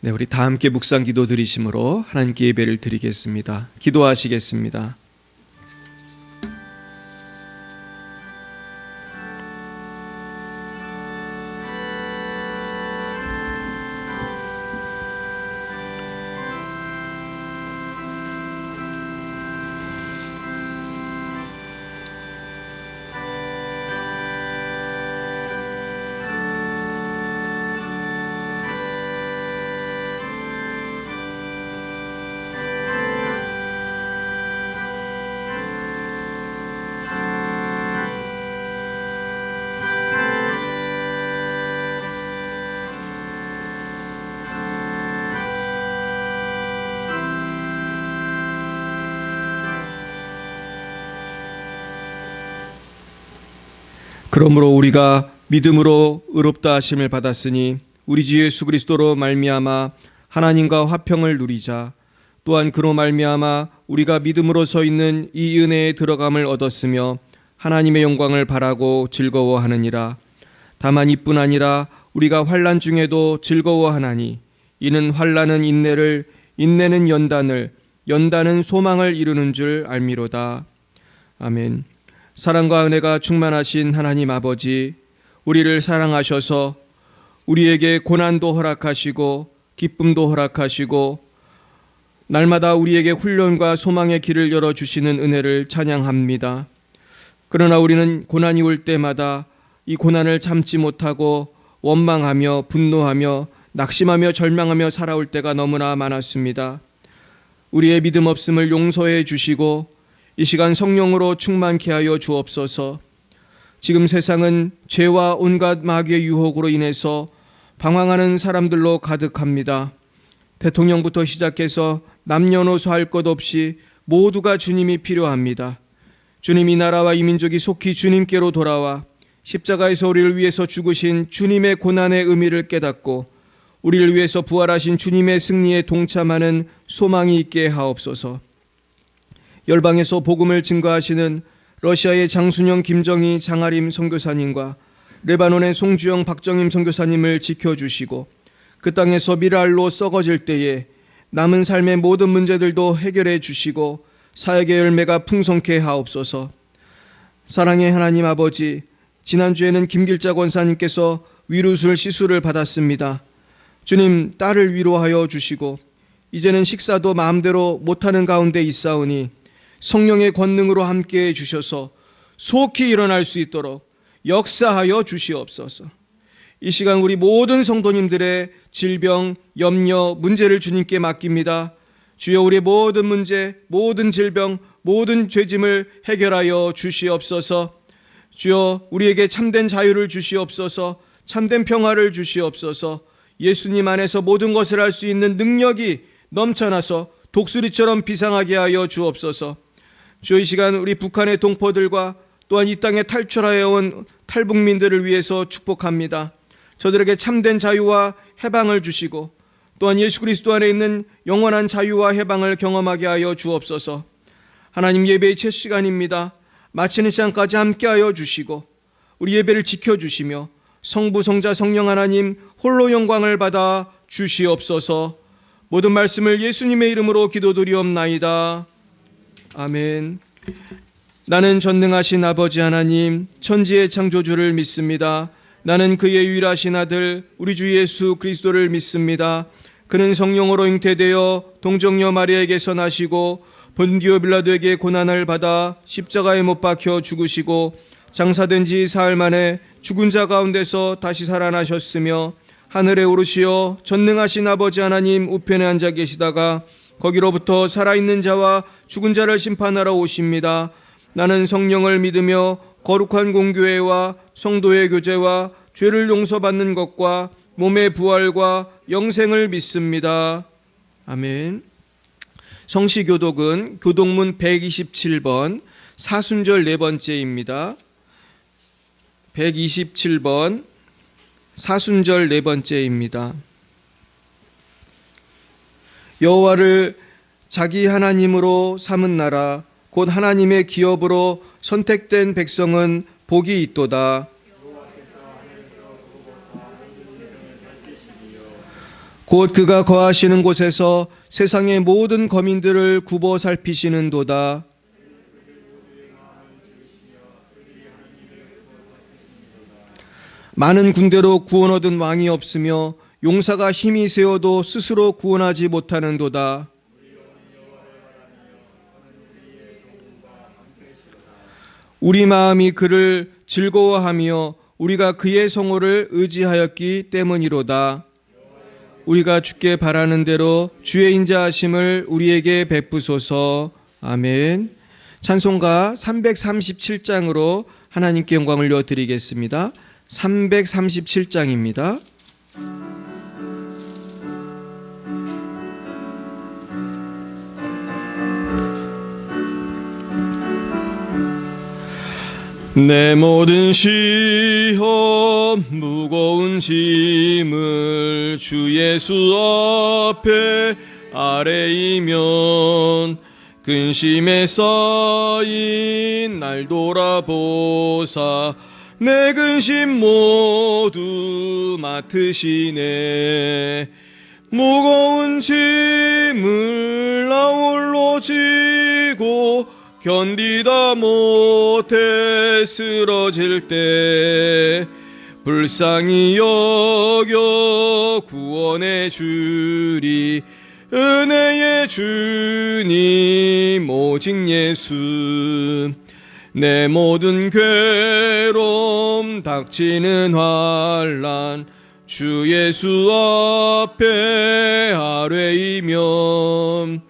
네, 우리 다 함께 묵상 기도 드리심으로 하나님께 예배를 드리겠습니다. 기도하시겠습니다. 그러므로 우리가 믿음으로 의롭다 하심을 받았으니 우리 주 예수 그리스도로 말미암아 하나님과 화평을 누리자. 또한 그로 말미암아 우리가 믿음으로 서 있는 이 은혜에 들어감을 얻었으며 하나님의 영광을 바라고 즐거워하느니라. 다만 이뿐 아니라 우리가 환난 중에도 즐거워하나니 이는 환난은 인내를, 인내는 연단을, 연단은 소망을 이루는 줄 알미로다. 아멘. 사랑과 은혜가 충만하신 하나님 아버지, 우리를 사랑하셔서 우리에게 고난도 허락하시고 기쁨도 허락하시고 날마다 우리에게 훈련과 소망의 길을 열어주시는 은혜를 찬양합니다. 그러나 우리는 고난이 올 때마다 이 고난을 참지 못하고 원망하며 분노하며 낙심하며 절망하며 살아올 때가 너무나 많았습니다. 우리의 믿음 없음을 용서해 주시고 이 시간 성령으로 충만케 하여 주옵소서. 지금 세상은 죄와 온갖 마귀의 유혹으로 인해서 방황하는 사람들로 가득합니다. 대통령부터 시작해서 남녀노소 할 것 없이 모두가 주님이 필요합니다. 주님, 이 나라와 이 민족이 속히 주님께로 돌아와 십자가에서 우리를 위해서 죽으신 주님의 고난의 의미를 깨닫고 우리를 위해서 부활하신 주님의 승리에 동참하는 소망이 있게 하옵소서. 열방에서 복음을 증거하시는 러시아의 장순영, 김정희, 장아림 선교사님과 레바논의 송주영, 박정임 선교사님을 지켜주시고 그 땅에서 미랄로 썩어질 때에 남은 삶의 모든 문제들도 해결해 주시고 사역의 열매가 풍성케 하옵소서. 사랑의 하나님 아버지, 지난주에는 김길자 권사님께서 위루술 시술을 받았습니다. 주님, 딸을 위로하여 주시고 이제는 식사도 마음대로 못하는 가운데 있사오니 성령의 권능으로 함께해 주셔서 속히 일어날 수 있도록 역사하여 주시옵소서. 이 시간 우리 모든 성도님들의 질병, 염려, 문제를 주님께 맡깁니다. 주여, 우리의 모든 문제, 모든 질병, 모든 죄짐을 해결하여 주시옵소서. 주여, 우리에게 참된 자유를 주시옵소서. 참된 평화를 주시옵소서. 예수님 안에서 모든 것을 할 수 있는 능력이 넘쳐나서 독수리처럼 비상하게 하여 주옵소서. 주여, 이 시간 우리 북한의 동포들과 또한 이 땅에 탈출하여 온 탈북민들을 위해서 축복합니다. 저들에게 참된 자유와 해방을 주시고 또한 예수 그리스도 안에 있는 영원한 자유와 해방을 경험하게 하여 주옵소서. 하나님, 예배의 첫 시간입니다. 마치는 시간까지 함께하여 주시고 우리 예배를 지켜주시며 성부, 성자, 성령 하나님 홀로 영광을 받아 주시옵소서. 모든 말씀을 예수님의 이름으로 기도드리옵나이다. 아멘. 나는 전능하신 아버지 하나님, 천지의 창조주를 믿습니다. 나는 그의 유일하신 아들 우리 주 예수 그리스도를 믿습니다. 그는 성령으로 잉태되어 동정녀 마리아에게서 나시고 본디오 빌라도에게 고난을 받아 십자가에 못 박혀 죽으시고 장사된 지 사흘 만에 죽은 자 가운데서 다시 살아나셨으며 하늘에 오르시어 전능하신 아버지 하나님 우편에 앉아 계시다가 거기로부터 살아있는 자와 죽은 자를 심판하러 오십니다. 나는 성령을 믿으며 거룩한 공교회와 성도의 교제와 죄를 용서받는 것과 몸의 부활과 영생을 믿습니다. 아멘. 성시교독은 교독문 127번 사순절 네 번째입니다. 127번 사순절 네 번째입니다. 여호와를 자기 하나님으로 삼은 나라 곧 하나님의 기업으로 선택된 백성은 복이 있도다. 곧 그가 거하시는 곳에서 세상의 모든 거민들을 굽어 살피시는도다. 많은 군대로 구원 얻은 왕이 없으며 용사가 힘이 세어도 스스로 구원하지 못하는도다. 우리 마음이 그를 즐거워하며 우리가 그의 성호를 의지하였기 때문이로다. 우리가 주께 바라는 대로 주의 인자하심을 우리에게 베푸소서. 아멘. 찬송가 337장으로 하나님께 영광을 올려드리겠습니다. 337장입니다. 내 모든 시험 무거운 짐을 주 예수 앞에 아뢰이면 근심에 쌓인 날 돌아보사 내 근심 모두 맡으시네. 무거운 짐을 나 홀로 지고 견디다 못해 쓰러질 때 불쌍히 여겨 구원해 주리. 은혜의 주님 오직 예수. 내 모든 괴로움 닥치는 환난 주 예수 앞에 아뢰이면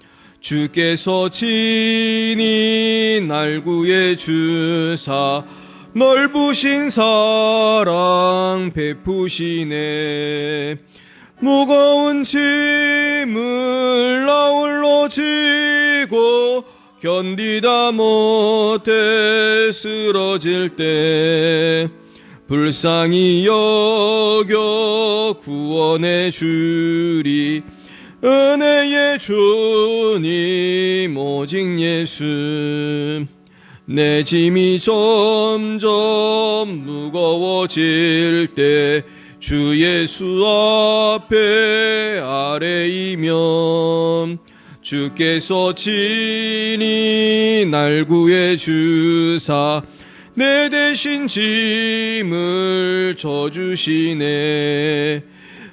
주께서 친히 날 구해 주사 넓으신 사랑 베푸시네. 무거운 짐을 나 홀로 지고 견디다 못해 쓰러질 때 불쌍히 여겨 구원해 주리. 은혜의 주님 오직 예수. 내 짐이 점점 무거워질 때 주 예수 앞에 아뢰이면 주께서 친히 날 구해 주사 내 대신 짐을 져주시네.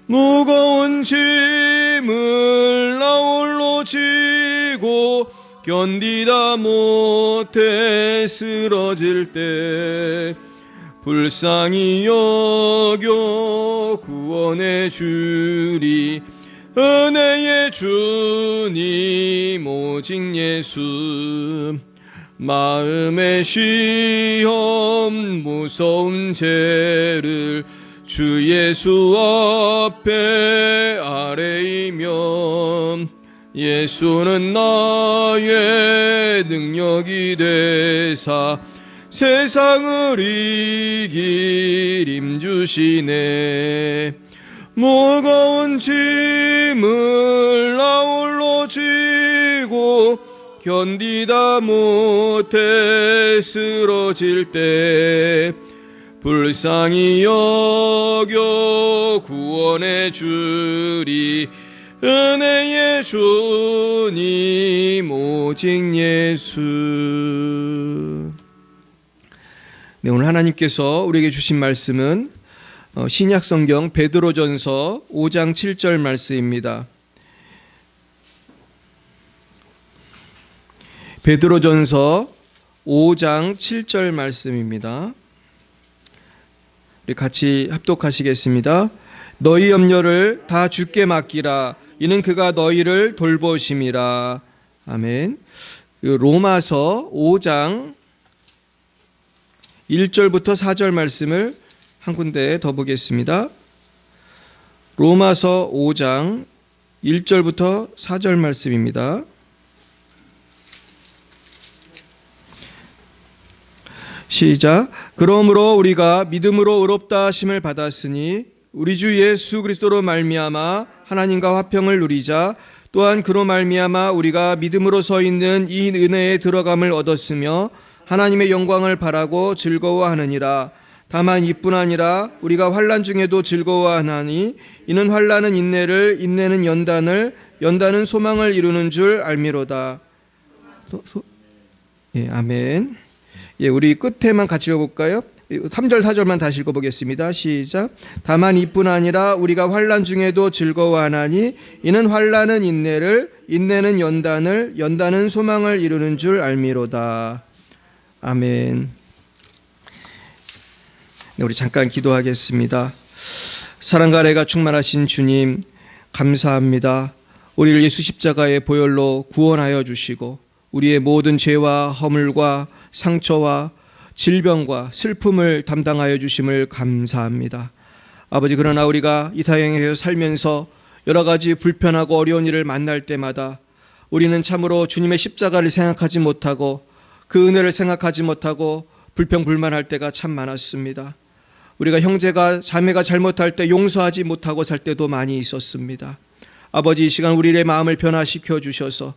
무거운 짐을 나 홀로 지고 견디다 못해 쓰러질 때 불쌍히 여겨 구원해 주리. 은혜의 주님 오직 예수. 마음의 시험 무서운 죄를 주 예수 앞에 아뢰이면 예수는 나의 능력이 되사 세상을 이길 힘 주시네. 무거운 짐을 나 홀로 지고 견디다 못해 쓰러질 때 불쌍히 여겨 구원해 주리. 은혜의 주님 오직 예수. 네, 오늘 하나님께서 우리에게 주신 말씀은 신약성경 베드로전서 5장 7절 말씀입니다. 베드로전서 5장 7절 말씀입니다. 우리 같이 합독하시겠습니다. 너희 염려를 다 주께 맡기라. 이는 그가 너희를 돌보심이라. 아멘. 로마서 5장 1절부터 4절 말씀을 한 군데 더 보겠습니다. 로마서 5장 1절부터 4절 말씀입니다. 시작. 그러므로 우리가 믿음으로 의롭다 하심을 받았으니 우리 주 예수 그리스도로 말미암아 하나님과 화평을 누리자. 또한 그로 말미암아 우리가 믿음으로 서 있는 이 은혜에 들어감을 얻었으며 하나님의 영광을 바라고 즐거워하느니라. 다만 이뿐 아니라 우리가 환난 중에도 즐거워하나니 이는 환난은 인내를, 인내는 연단을, 연단은 소망을 이루는 줄 알미로다. 예, 아멘. 예, 우리 끝에만 같이 읽어볼까요? 3절 4절만 다시 읽어보겠습니다. 시작. 다만 이뿐 아니라 우리가 환난 중에도 즐거워하나니 이는 환난은 인내를, 인내는 연단을, 연단은 소망을 이루는 줄 알미로다. 아멘. 네, 우리 잠깐 기도하겠습니다. 사랑과 은혜가 충만하신 주님, 감사합니다. 우리를 예수 십자가의 보혈로 구원하여 주시고 우리의 모든 죄와 허물과 상처와 질병과 슬픔을 담당하여 주심을 감사합니다. 아버지, 그러나 우리가 이 타향에서 살면서 여러 가지 불편하고 어려운 일을 만날 때마다 우리는 참으로 주님의 십자가를 생각하지 못하고 그 은혜를 생각하지 못하고 불평불만할 때가 참 많았습니다. 우리가 형제가 자매가 잘못할 때 용서하지 못하고 살 때도 많이 있었습니다. 아버지, 이 시간 우리의 마음을 변화시켜 주셔서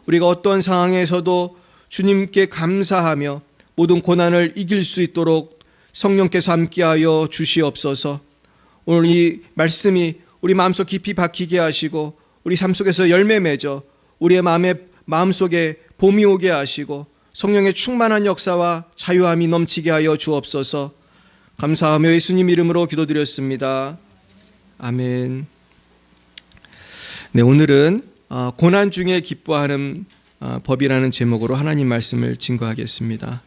우리가 어떤 상황에서도 주님께 감사하며 모든 고난을 이길 수 있도록 성령께서 함께하여 주시옵소서. 오늘 이 말씀이 우리 마음속 깊이 박히게 하시고 우리 삶 속에서 열매 맺어 우리의 마음속에 봄이 오게 하시고 성령의 충만한 역사와 자유함이 넘치게 하여 주옵소서. 감사하며 예수님 이름으로 기도드렸습니다. 아멘. 네, 오늘은 고난 중에 기뻐하는 법이라는 제목으로 하나님 말씀을 증거하겠습니다.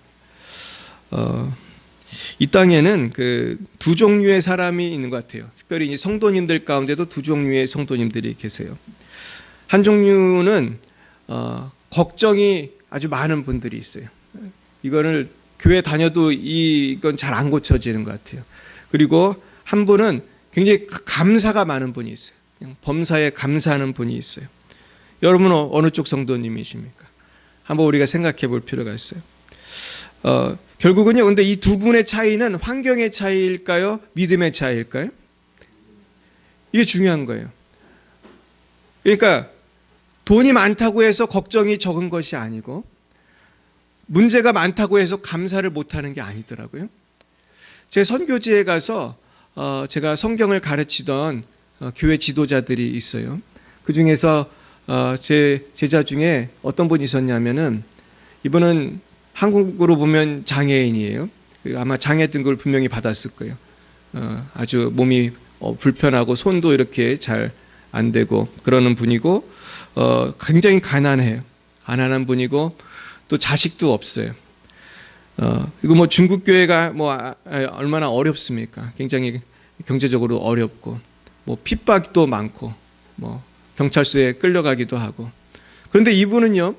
이 땅에는 그 두 종류의 사람이 있는 것 같아요. 특별히 성도님들 가운데도 두 종류의 성도님들이 계세요. 한 종류는 걱정이 아주 많은 분들이 있어요. 이거를 교회 다녀도 이건 잘 안 고쳐지는 것 같아요. 그리고 한 분은 굉장히 감사가 많은 분이 있어요. 그냥 범사에 감사하는 분이 있어요. 여러분은 어느 쪽 성도님이십니까? 한번 우리가 생각해 볼 필요가 있어요. 결국은요, 근데 이 두 분의 차이는 환경의 차이일까요? 믿음의 차이일까요? 이게 중요한 거예요. 그러니까 돈이 많다고 해서 걱정이 적은 것이 아니고 문제가 많다고 해서 감사를 못하는 게 아니더라고요. 제 선교지에 가서 제가 성경을 가르치던 교회 지도자들이 있어요. 그 중에서 제 제자 중에 어떤 분이 있었냐면은 이분은 한국으로 보면 장애인이에요. 아마 장애 등급을 분명히 받았을 거예요. 아주 몸이 불편하고 손도 이렇게 잘 안 되고 그러는 분이고 굉장히 가난해요. 가난한 분이고 또 자식도 없어요. 그리고 뭐 중국 교회가 얼마나 어렵습니까? 굉장히 경제적으로 어렵고 뭐 핍박도 많고 뭐 경찰서에 끌려가기도 하고. 그런데 이분은요,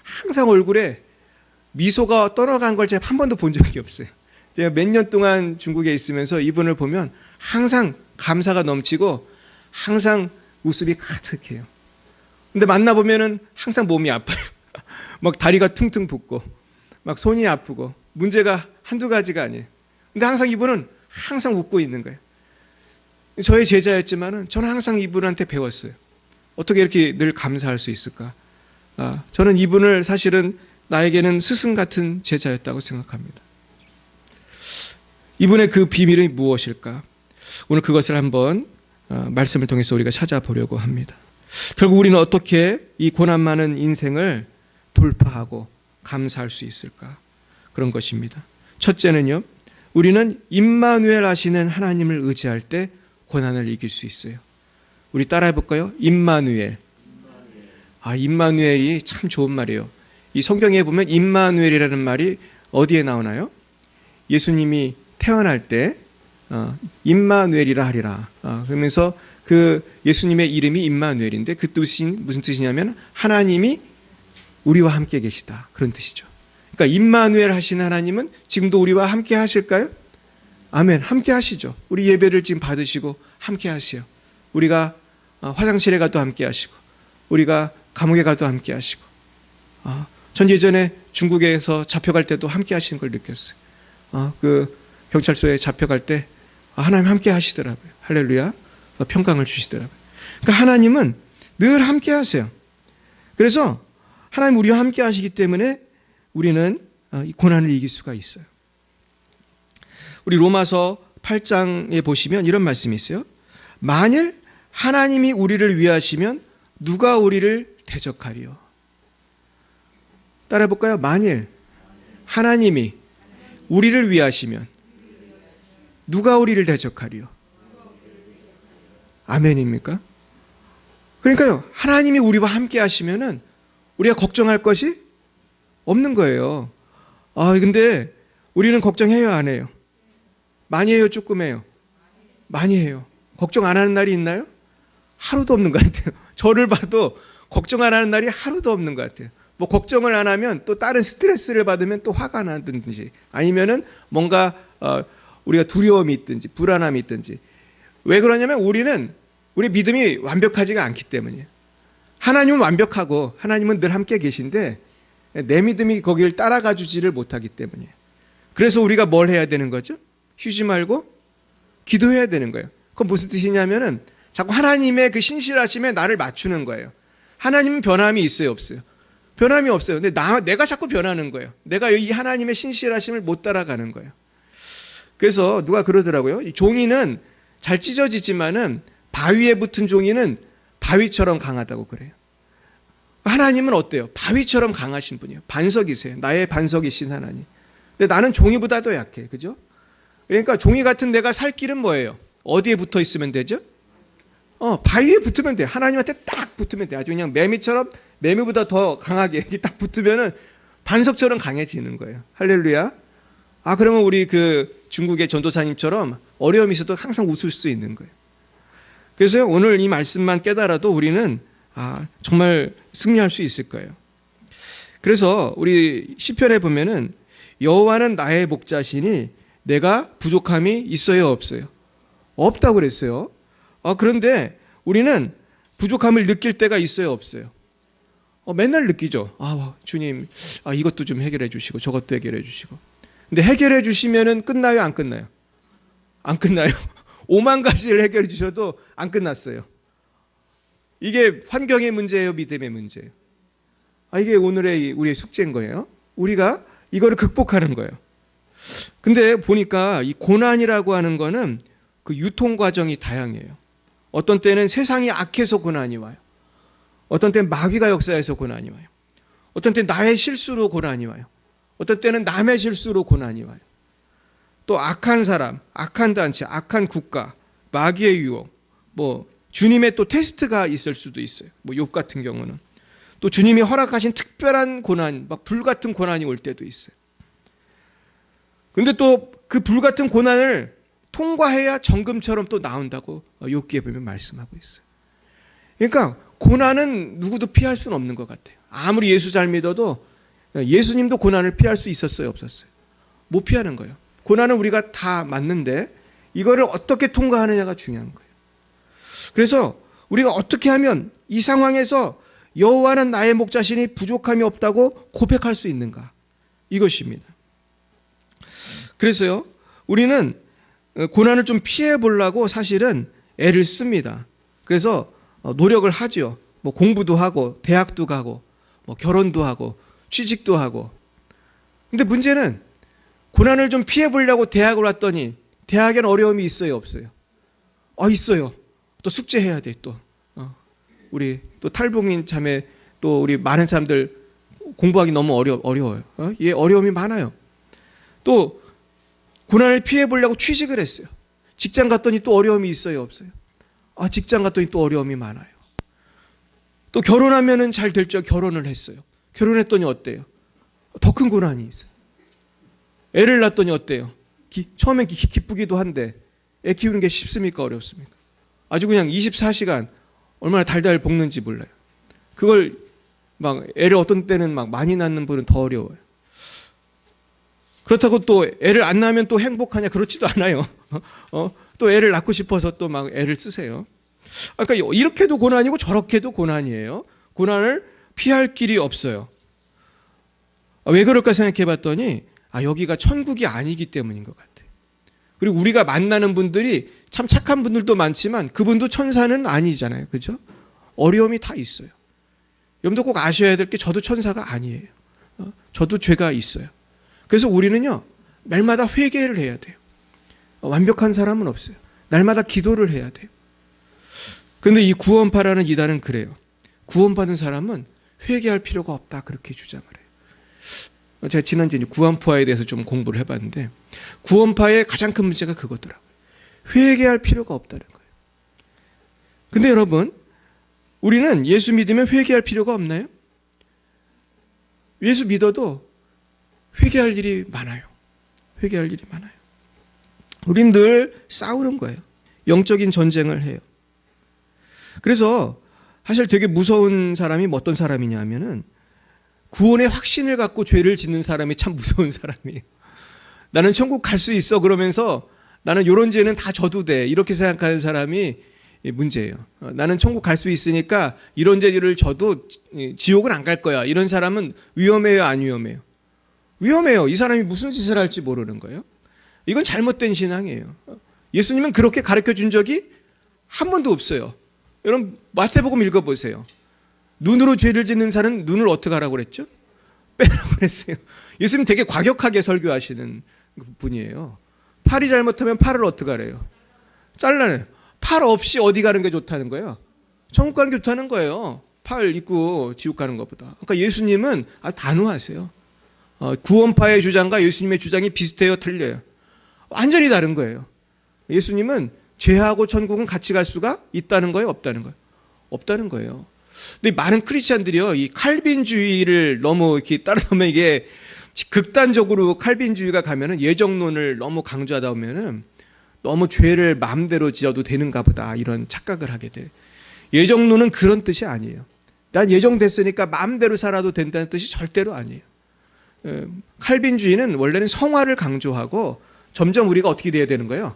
항상 얼굴에 미소가 떠나간 걸 제가 한 번도 본 적이 없어요. 제가 몇 년 동안 중국에 있으면서 이분을 보면 항상 감사가 넘치고 항상 웃음이 가득해요. 근데 만나보면은 항상 몸이 아파요. 막 다리가 퉁퉁 붓고 막 손이 아프고 문제가 한두 가지가 아니에요. 근데 항상 이분은 항상 웃고 있는 거예요. 저의 제자였지만은 저는 항상 이분한테 배웠어요. 어떻게 이렇게 늘 감사할 수 있을까? 저는 이분을 사실은 나에게는 스승 같은 제자였다고 생각합니다. 이분의 그 비밀이 무엇일까? 오늘 그것을 한번 말씀을 통해서 우리가 찾아보려고 합니다. 결국 우리는 어떻게 이 고난 많은 인생을 돌파하고 감사할 수 있을까? 그런 것입니다. 첫째는요, 우리는 임마누엘 하시는 하나님을 의지할 때 고난을 이길 수 있어요. 우리 따라해 볼까요? 임마누엘. 임마누엘이 참 좋은 말이에요. 이 성경에 보면 임마누엘이라는 말이 어디에 나오나요? 예수님이 태어날 때 임마누엘이라 하리라. 그러면서 그 예수님의 이름이 임마누엘인데 그 뜻이 무슨 뜻이냐면 하나님이 우리와 함께 계시다. 그런 뜻이죠. 그러니까 임마누엘 하시는 하나님은 지금도 우리와 함께 하실까요? 아멘. 함께 하시죠. 우리 예배를 지금 받으시고 함께 하세요. 우리가 화장실에 가도 함께 하시고 우리가 감옥에 가도 함께 하시고 전 예전에 중국에서 잡혀갈 때도 함께 하시는 걸 느꼈어요. 그 경찰서에 잡혀갈 때 하나님 함께 하시더라고요. 할렐루야. 평강을 주시더라고요. 그러니까 하나님은 늘 함께 하세요. 그래서 하나님 우리와 함께 하시기 때문에 우리는 이 고난을 이길 수가 있어요. 우리 로마서 8장에 보시면 이런 말씀이 있어요. 만일 하나님이 우리를 위하시면 누가 우리를 대적하리요? 따라해 볼까요? 만일 하나님이 우리를 위하시면 누가 우리를 대적하리요? 아멘입니까? 그러니까요, 하나님이 우리와 함께 하시면은 우리가 걱정할 것이 없는 거예요. 근데 우리는 걱정해요, 안 해요? 많이 해요, 조금 해요? 많이 해요. 걱정 안 하는 날이 있나요? 하루도 없는 것 같아요. 저를 봐도 걱정 안 하는 날이 하루도 없는 것 같아요. 뭐 걱정을 안 하면 또 다른 스트레스를 받으면 또 화가 나든지 아니면은 뭔가 우리가 두려움이 있든지 불안함이 있든지. 왜 그러냐면 우리 믿음이 완벽하지가 않기 때문이에요. 하나님은 완벽하고 하나님은 늘 함께 계신데 내 믿음이 거기를 따라가 주지를 못하기 때문이에요. 그래서 우리가 뭘 해야 되는 거죠? 쉬지 말고 기도해야 되는 거예요. 그건 무슨 뜻이냐면은 자꾸 하나님의 그 신실하심에 나를 맞추는 거예요. 하나님은 변함이 있어요, 없어요? 변함이 없어요. 근데 내가 자꾸 변하는 거예요. 내가 이 하나님의 신실하심을 못 따라가는 거예요. 그래서 누가 그러더라고요. 이 종이는 잘 찢어지지만은 바위에 붙은 종이는 바위처럼 강하다고 그래요. 하나님은 어때요? 바위처럼 강하신 분이에요. 반석이세요. 나의 반석이신 하나님. 근데 나는 종이보다도 약해. 그죠? 그러니까 종이 같은 내가 살 길은 뭐예요? 어디에 붙어 있으면 되죠? 바위에 붙으면 돼. 하나님한테 딱 붙으면 돼. 아주 그냥 매미처럼 매미보다 더 강하게 이렇게 딱 붙으면은 반석처럼 강해지는 거예요. 할렐루야. 그러면 우리 그 중국의 전도사님처럼 어려움이 있어도 항상 웃을 수 있는 거예요. 그래서 오늘 이 말씀만 깨달아도 우리는 정말 승리할 수 있을 거예요. 그래서 우리 시편에 보면은 여호와는 나의 목자시니 내가 부족함이 있어요, 없어요? 없다고 그랬어요. 그런데 우리는 부족함을 느낄 때가 있어요, 없어요? 맨날 느끼죠. 주님, 이것도 좀 해결해 주시고 저것도 해결해 주시고. 근데 해결해 주시면은 끝나요, 안 끝나요? 안 끝나요. 5만 가지를 해결해 주셔도 안 끝났어요. 이게 환경의 문제예요, 믿음의 문제예요? 이게 오늘의 우리의 숙제인 거예요. 우리가 이거를 극복하는 거예요. 근데 보니까 이 고난이라고 하는 거는 그 유통 과정이 다양해요. 어떤 때는 세상이 악해서 고난이 와요. 어떤 때는 마귀가 역사해서 고난이 와요. 어떤 때는 나의 실수로 고난이 와요. 어떤 때는 남의 실수로 고난이 와요. 또 악한 사람, 악한 단체, 악한 국가, 마귀의 유혹, 주님의 또 테스트가 있을 수도 있어요. 욥 같은 경우는. 또 주님이 허락하신 특별한 고난, 불 같은 고난이 올 때도 있어요. 근데 또 그 불 같은 고난을 통과해야 정금처럼 또 나온다고 욥기에 보면 말씀하고 있어요. 그러니까 고난은 누구도 피할 수는 없는 것 같아요. 아무리 예수 잘 믿어도 예수님도 고난을 피할 수 있었어요, 없었어요? 못 피하는 거예요. 고난은 우리가 다 맞는데 이거를 어떻게 통과하느냐가 중요한 거예요. 그래서 우리가 어떻게 하면 이 상황에서 여호와는 나의 목자시니 부족함이 없다고 고백할 수 있는가? 이것입니다. 그래서요, 우리는 고난을 좀 피해 보려고 사실은 애를 씁니다. 그래서 노력을 하죠. 공부도 하고, 대학도 가고, 결혼도 하고, 취직도 하고. 근데 문제는 고난을 좀 피해 보려고 대학을 왔더니 대학엔 어려움이 있어요, 없어요? 있어요. 또 숙제해야 돼, 또. 우리 또 탈북민 자매, 또 우리 많은 사람들 공부하기 너무 어려워요. 예, 어려움이 많아요. 또 고난을 피해 보려고 취직을 했어요. 직장 갔더니 또 어려움이 있어요, 없어요? 직장 갔더니 또 어려움이 많아요. 또 결혼하면은 잘 될 줄 결혼을 했어요. 결혼했더니 어때요? 더 큰 고난이 있어요. 애를 낳았더니 어때요? 처음엔 기쁘기도 한데 애 키우는 게 쉽습니까, 어렵습니까? 아주 그냥 24시간 얼마나 달달 볶는지 몰라요. 그걸 애를 어떤 때는 많이 낳는 분은 더 어려워요. 그렇다고 또 애를 안 낳으면 또 행복하냐? 그렇지도 않아요. 또 애를 낳고 싶어서 또 애를 쓰세요. 그러니까 이렇게도 고난이고 저렇게도 고난이에요. 고난을 피할 길이 없어요. 왜 그럴까 생각해 봤더니 여기가 천국이 아니기 때문인 것 같아요. 그리고 우리가 만나는 분들이 참 착한 분들도 많지만 그분도 천사는 아니잖아요. 그죠? 어려움이 다 있어요. 여러분도 꼭 아셔야 될 게 저도 천사가 아니에요. 저도 죄가 있어요. 그래서 우리는요, 날마다 회개를 해야 돼요. 완벽한 사람은 없어요. 날마다 기도를 해야 돼요. 그런데 이 구원파라는 이단은 그래요. 구원받은 사람은 회개할 필요가 없다, 그렇게 주장을 해요. 제가 지난주에 구원파에 대해서 좀 공부를 해봤는데, 구원파의 가장 큰 문제가 그거더라고요. 회개할 필요가 없다는 거예요. 근데 여러분, 우리는 예수 믿으면 회개할 필요가 없나요? 예수 믿어도 회개할 일이 많아요. 회개할 일이 많아요. 우린 늘 싸우는 거예요. 영적인 전쟁을 해요. 그래서 사실 되게 무서운 사람이 어떤 사람이냐 하면은, 구원의 확신을 갖고 죄를 짓는 사람이 참 무서운 사람이에요. 나는 천국 갈 수 있어 그러면서 나는 이런 죄는 다 져도 돼, 이렇게 생각하는 사람이 문제예요. 나는 천국 갈 수 있으니까 이런 죄를 져도 지옥은 안 갈 거야, 이런 사람은 위험해요, 안 위험해요? 위험해요. 이 사람이 무슨 짓을 할지 모르는 거예요. 이건 잘못된 신앙이에요. 예수님은 그렇게 가르쳐 준 적이 한 번도 없어요. 여러분 마태복음 읽어보세요. 눈으로 죄를 짓는 사람은 눈을 어떻게 하라고 그랬죠? 빼라고 그랬어요. 예수님 되게 과격하게 설교하시는 분이에요. 팔이 잘못하면 팔을 어떻게 하래요? 잘라내요. 팔 없이 어디 가는 게 좋다는 거예요? 천국 가는 게 좋다는 거예요. 팔 있고 지옥 가는 것보다. 그러니까 예수님은 단호하세요. 구원파의 주장과 예수님의 주장이 비슷해요, 틀려요? 완전히 다른 거예요. 예수님은 죄하고 천국은 같이 갈 수가 있다는 거예요, 없다는 거예요? 없다는 거예요. 근데 많은 크리스찬들이요, 이 칼빈주의를 너무 이렇게 따라오면, 이게 극단적으로 칼빈주의가 가면은 예정론을 너무 강조하다 보면은 너무 죄를 마음대로 지어도 되는가 보다, 이런 착각을 하게 돼. 예정론은 그런 뜻이 아니에요. 난 예정됐으니까 마음대로 살아도 된다는 뜻이 절대로 아니에요. 칼빈주의는 원래는 성화를 강조하고, 점점 우리가 어떻게 돼야 되는 거예요?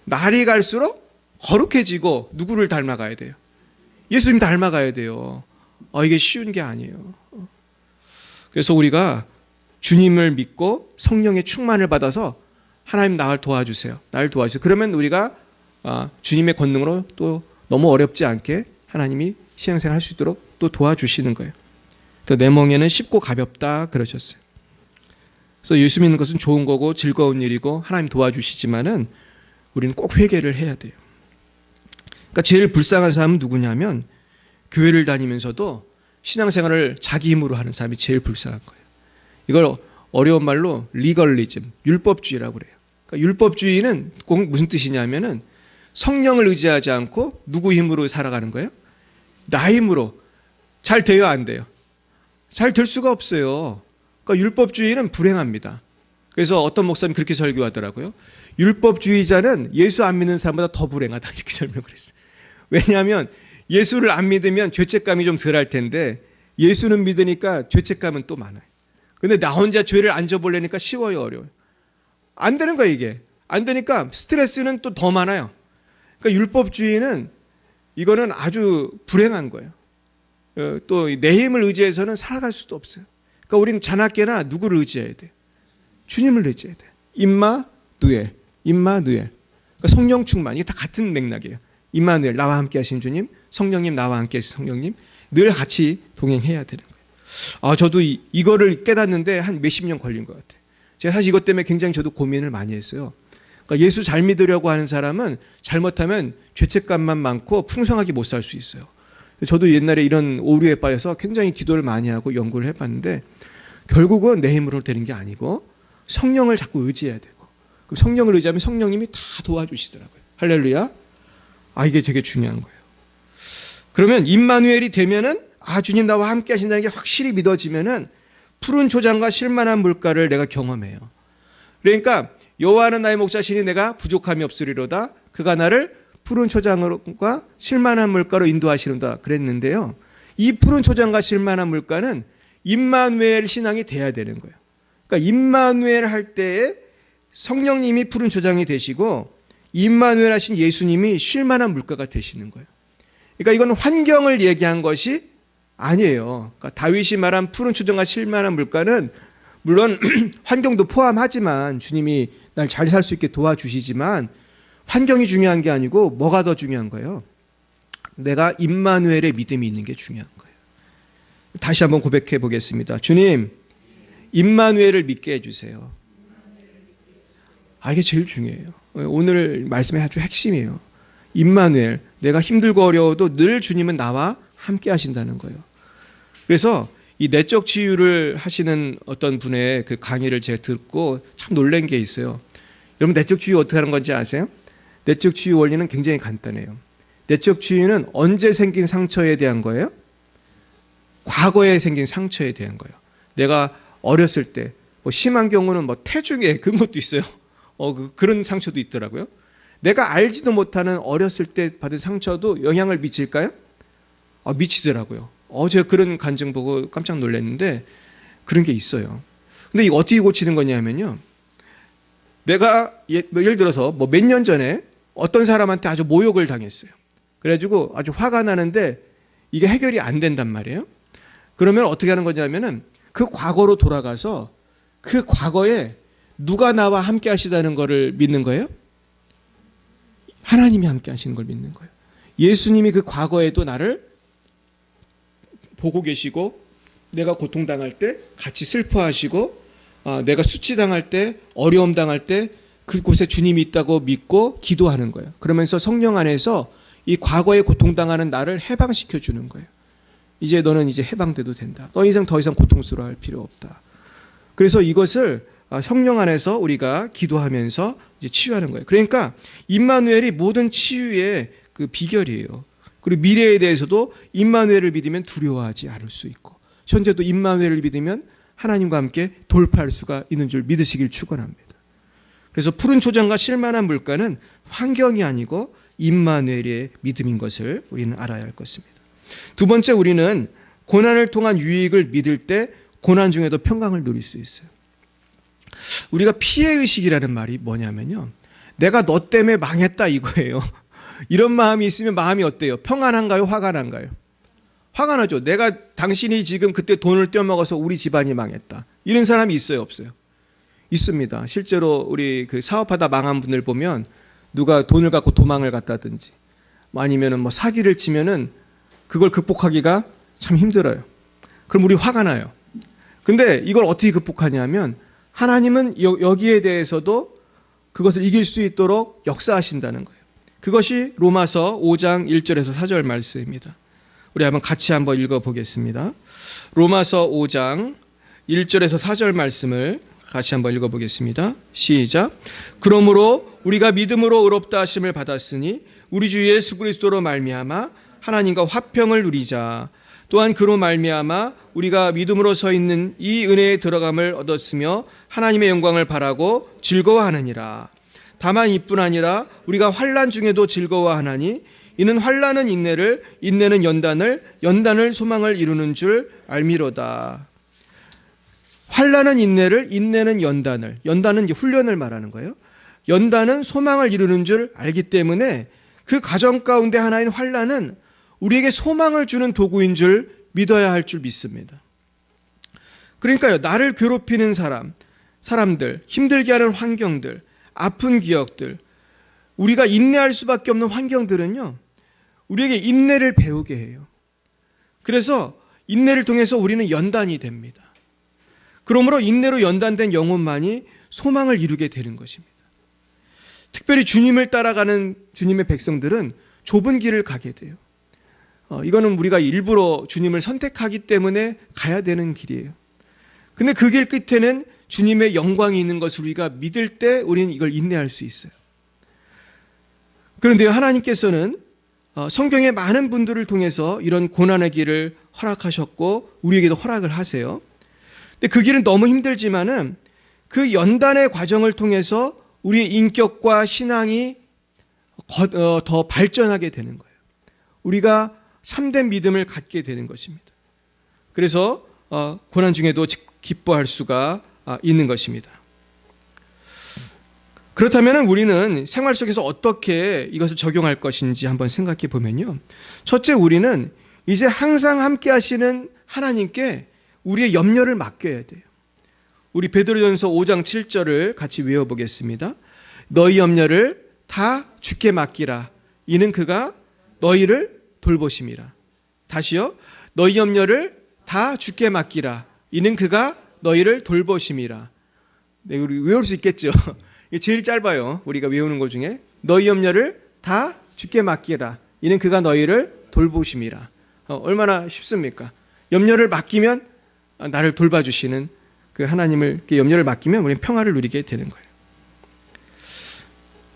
날이 갈수록 거룩해지고 누구를 닮아가야 돼요? 예수님 닮아가야 돼요. 이게 쉬운 게 아니에요. 그래서 우리가 주님을 믿고 성령의 충만을 받아서 하나님 나를 도와주세요, 나를 도와주세요. 그러면 우리가 주님의 권능으로 또 너무 어렵지 않게 하나님이 신앙생활 할 수 있도록 또 도와주시는 거예요. 내 멍에는 쉽고 가볍다 그러셨어요. 그래서 예수 믿는 것은 좋은 거고 즐거운 일이고 하나님 도와주시지만은 우리는 꼭 회개를 해야 돼요. 그러니까 제일 불쌍한 사람은 누구냐면, 교회를 다니면서도 신앙생활을 자기 힘으로 하는 사람이 제일 불쌍한 거예요. 이걸 어려운 말로 리걸리즘, 율법주의라고 그래요. 그러니까 율법주의는 꼭 무슨 뜻이냐면은 성령을 의지하지 않고 누구 힘으로 살아가는 거예요? 나 힘으로. 잘 돼요, 안 돼요? 잘 될 수가 없어요. 그러니까 율법주의는 불행합니다. 그래서 어떤 목사님 그렇게 설교하더라고요. 율법주의자는 예수 안 믿는 사람보다 더 불행하다, 이렇게 설명을 했어요. 왜냐하면 예수를 안 믿으면 죄책감이 좀 덜 할 텐데, 예수는 믿으니까 죄책감은 또 많아요. 근데 나 혼자 죄를 안 져보려니까 쉬워요, 어려워요? 안 되는 거예요. 이게 안 되니까 스트레스는 또 더 많아요. 그러니까 율법주의는 이거는 아주 불행한 거예요. 또 내 힘을 의지해서는 살아갈 수도 없어요. 그러니까 우리는 자나깨나 누구를 의지해야 돼요? 주님을 의지해야 돼요. 임마누엘, 임마누엘. 그러니까 성령 충만, 이게 다 같은 맥락이에요. 임마누엘, 나와 함께 하신 주님, 성령님, 나와 함께 하신 성령님, 늘 같이 동행해야 되는 거예요. 저도 이거를 깨닫는데 한 몇십 년 걸린 것 같아요. 제가 사실 이것 때문에 굉장히 저도 고민을 많이 했어요. 그러니까 예수 잘 믿으려고 하는 사람은 잘못하면 죄책감만 많고 풍성하게 못 살 수 있어요. 저도 옛날에 이런 오류에 빠져서 굉장히 기도를 많이 하고 연구를 해봤는데, 결국은 내 힘으로 되는 게 아니고 성령을 자꾸 의지해야 되고, 그럼 성령을 의지하면 성령님이 다 도와주시더라고요. 할렐루야. 이게 되게 중요한 거예요. 그러면 임마누엘이 되면은, 주님 나와 함께 하신다는 게 확실히 믿어지면은 푸른 초장과 실만한 물가를 내가 경험해요. 그러니까 여호와는 나의 목자시니 내가 부족함이 없으리로다. 그가 나를 푸른 초장과 실만한 물가로 인도하시는다 그랬는데요. 이 푸른 초장과 실만한 물가는 임마누엘 신앙이 돼야 되는 거예요. 그러니까 임마누엘 할 때에 성령님이 푸른 초장이 되시고, 임마누엘 하신 예수님이 쉴만한 물가가 되시는 거예요. 그러니까 이건 환경을 얘기한 것이 아니에요. 그러니까 다윗이 말한 푸른 초장과 쉴만한 물가는 물론 환경도 포함하지만, 주님이 날 잘 살 수 있게 도와주시지만, 환경이 중요한 게 아니고 뭐가 더 중요한 거예요? 내가 임마누엘의 믿음이 있는 게 중요한 거예요. 다시 한번 고백해 보겠습니다. 주님, 임마누엘을 믿게 해주세요. 이게 제일 중요해요. 오늘 말씀의 아주 핵심이에요. 임마누엘, 내가 힘들고 어려워도 늘 주님은 나와 함께 하신다는 거예요. 그래서 이 내적 치유를 하시는 어떤 분의 그 강의를 제가 듣고 참 놀란 게 있어요. 여러분, 내적 치유 어떻게 하는 건지 아세요? 내적 치유 원리는 굉장히 간단해요. 내적 치유는 언제 생긴 상처에 대한 거예요? 과거에 생긴 상처에 대한 거예요. 내가 어렸을 때, 심한 경우는 태중에 그런 것도 있어요. 그런 상처도 있더라고요. 내가 알지도 못하는 어렸을 때 받은 상처도 영향을 미칠까요? 미치더라고요. 제가 그런 간증 보고 깜짝 놀랐는데 그런 게 있어요. 근데 이거 어떻게 고치는 거냐면요. 내가 예를 들어서 몇 년 전에 어떤 사람한테 아주 모욕을 당했어요. 그래가지고 아주 화가 나는데 이게 해결이 안 된단 말이에요. 그러면 어떻게 하는 거냐면은 그 과거로 돌아가서 그 과거에 누가 나와 함께 하시다는 것을 믿는 거예요? 하나님이 함께 하시는 걸 믿는 거예요. 예수님이 그 과거에도 나를 보고 계시고, 내가 고통당할 때 같이 슬퍼하시고, 내가 수치당할 때, 어려움 당할 때 그곳에 주님이 있다고 믿고 기도하는 거예요. 그러면서 성령 안에서 이 과거에 고통당하는 나를 해방시켜 주는 거예요. 이제 너는 이제 해방돼도 된다. 더 이상 고통스러워할 필요 없다. 그래서 이것을 성령 안에서 우리가 기도하면서 이제 치유하는 거예요. 그러니까 임마누엘이 모든 치유의 그 비결이에요. 그리고 미래에 대해서도 임마누엘을 믿으면 두려워하지 않을 수 있고, 현재도 임마누엘을 믿으면 하나님과 함께 돌파할 수가 있는 줄 믿으시길 축원합니다. 그래서 푸른 초장과 실만한 물가는 환경이 아니고 임마누엘의 믿음인 것을 우리는 알아야 할 것입니다. 두 번째, 우리는 고난을 통한 유익을 믿을 때 고난 중에도 평강을 누릴 수 있어요. 우리가 피해의식이라는 말이 뭐냐면요, 내가 너 때문에 망했다 이거예요. 이런 마음이 있으면 마음이 어때요? 평안한가요? 화가 난가요? 화가 나죠. 내가 당신이 지금 그때 돈을 떼어먹어서 우리 집안이 망했다. 이런 사람이 있어요? 없어요? 있습니다. 실제로 우리 그 사업하다 망한 분들 보면 누가 돈을 갖고 도망을 갔다든지 아니면은 사기를 치면은 그걸 극복하기가 참 힘들어요. 그럼 우리 화가 나요. 근데 이걸 어떻게 극복하냐면 하나님은 여기에 대해서도 그것을 이길 수 있도록 역사하신다는 거예요. 그것이 로마서 5장 1절에서 4절 말씀입니다. 우리 같이 한번 읽어보겠습니다. 로마서 5장 1절에서 4절 말씀을 같이 한번 읽어보겠습니다. 시작. 그러므로 우리가 믿음으로 의롭다 하심을 받았으니 우리 주 예수 그리스도로 말미암아 하나님과 화평을 누리자. 또한 그로 말미암아 우리가 믿음으로 서 있는 이 은혜에 들어감을 얻었으며 하나님의 영광을 바라고 즐거워하느니라. 다만 이뿐 아니라 우리가 환난 중에도 즐거워하나니 이는 환난은 인내를, 인내는 연단을, 연단을 소망을 이루는 줄 알미로다. 환난은 인내를, 인내는 연단을, 연단은 이제 훈련을 말하는 거예요. 연단은 소망을 이루는 줄 알기 때문에 그 과정 가운데 하나인 환난은 우리에게 소망을 주는 도구인 줄 믿어야 할 줄 믿습니다. 그러니까요, 나를 괴롭히는 사람들, 힘들게 하는 환경들, 아픈 기억들, 우리가 인내할 수밖에 없는 환경들은요, 우리에게 인내를 배우게 해요. 그래서 인내를 통해서 우리는 연단이 됩니다. 그러므로 인내로 연단된 영혼만이 소망을 이루게 되는 것입니다. 특별히 주님을 따라가는 주님의 백성들은 좁은 길을 가게 돼요. 이거는 우리가 일부러 주님을 선택하기 때문에 가야 되는 길이에요. 근데 그 길 끝에는 주님의 영광이 있는 것을 우리가 믿을 때 우리는 이걸 인내할 수 있어요. 그런데 하나님께서는 성경의 많은 분들을 통해서 이런 고난의 길을 허락하셨고 우리에게도 허락을 하세요. 근데 그 길은 너무 힘들지만은 그 연단의 과정을 통해서 우리의 인격과 신앙이 더 발전하게 되는 거예요. 우리가 참된 믿음을 갖게 되는 것입니다. 그래서 고난 중에도 기뻐할 수가 있는 것입니다. 그렇다면 우리는 생활 속에서 어떻게 이것을 적용할 것인지 한번 생각해 보면요. 첫째, 우리는 이제 항상 함께 하시는 하나님께 우리의 염려를 맡겨야 돼요. 우리 베드로전서 5장 7절을 같이 외워보겠습니다. 너희 염려를 다 주께 맡기라. 이는 그가 너희를 돌보심이라. 다시요. 너희 염려를 다 주께 맡기라. 이는 그가 너희를 돌보심이라. 네, 우리 외울 수 있겠죠. 이게 제일 짧아요. 우리가 외우는 것 중에. 너희 염려를 다 주께 맡기라. 이는 그가 너희를 돌보심이라. 얼마나 쉽습니까? 염려를 맡기면 나를 돌봐주시는 그 하나님을 염려를 맡기면 우리는 평화를 누리게 되는 거예요.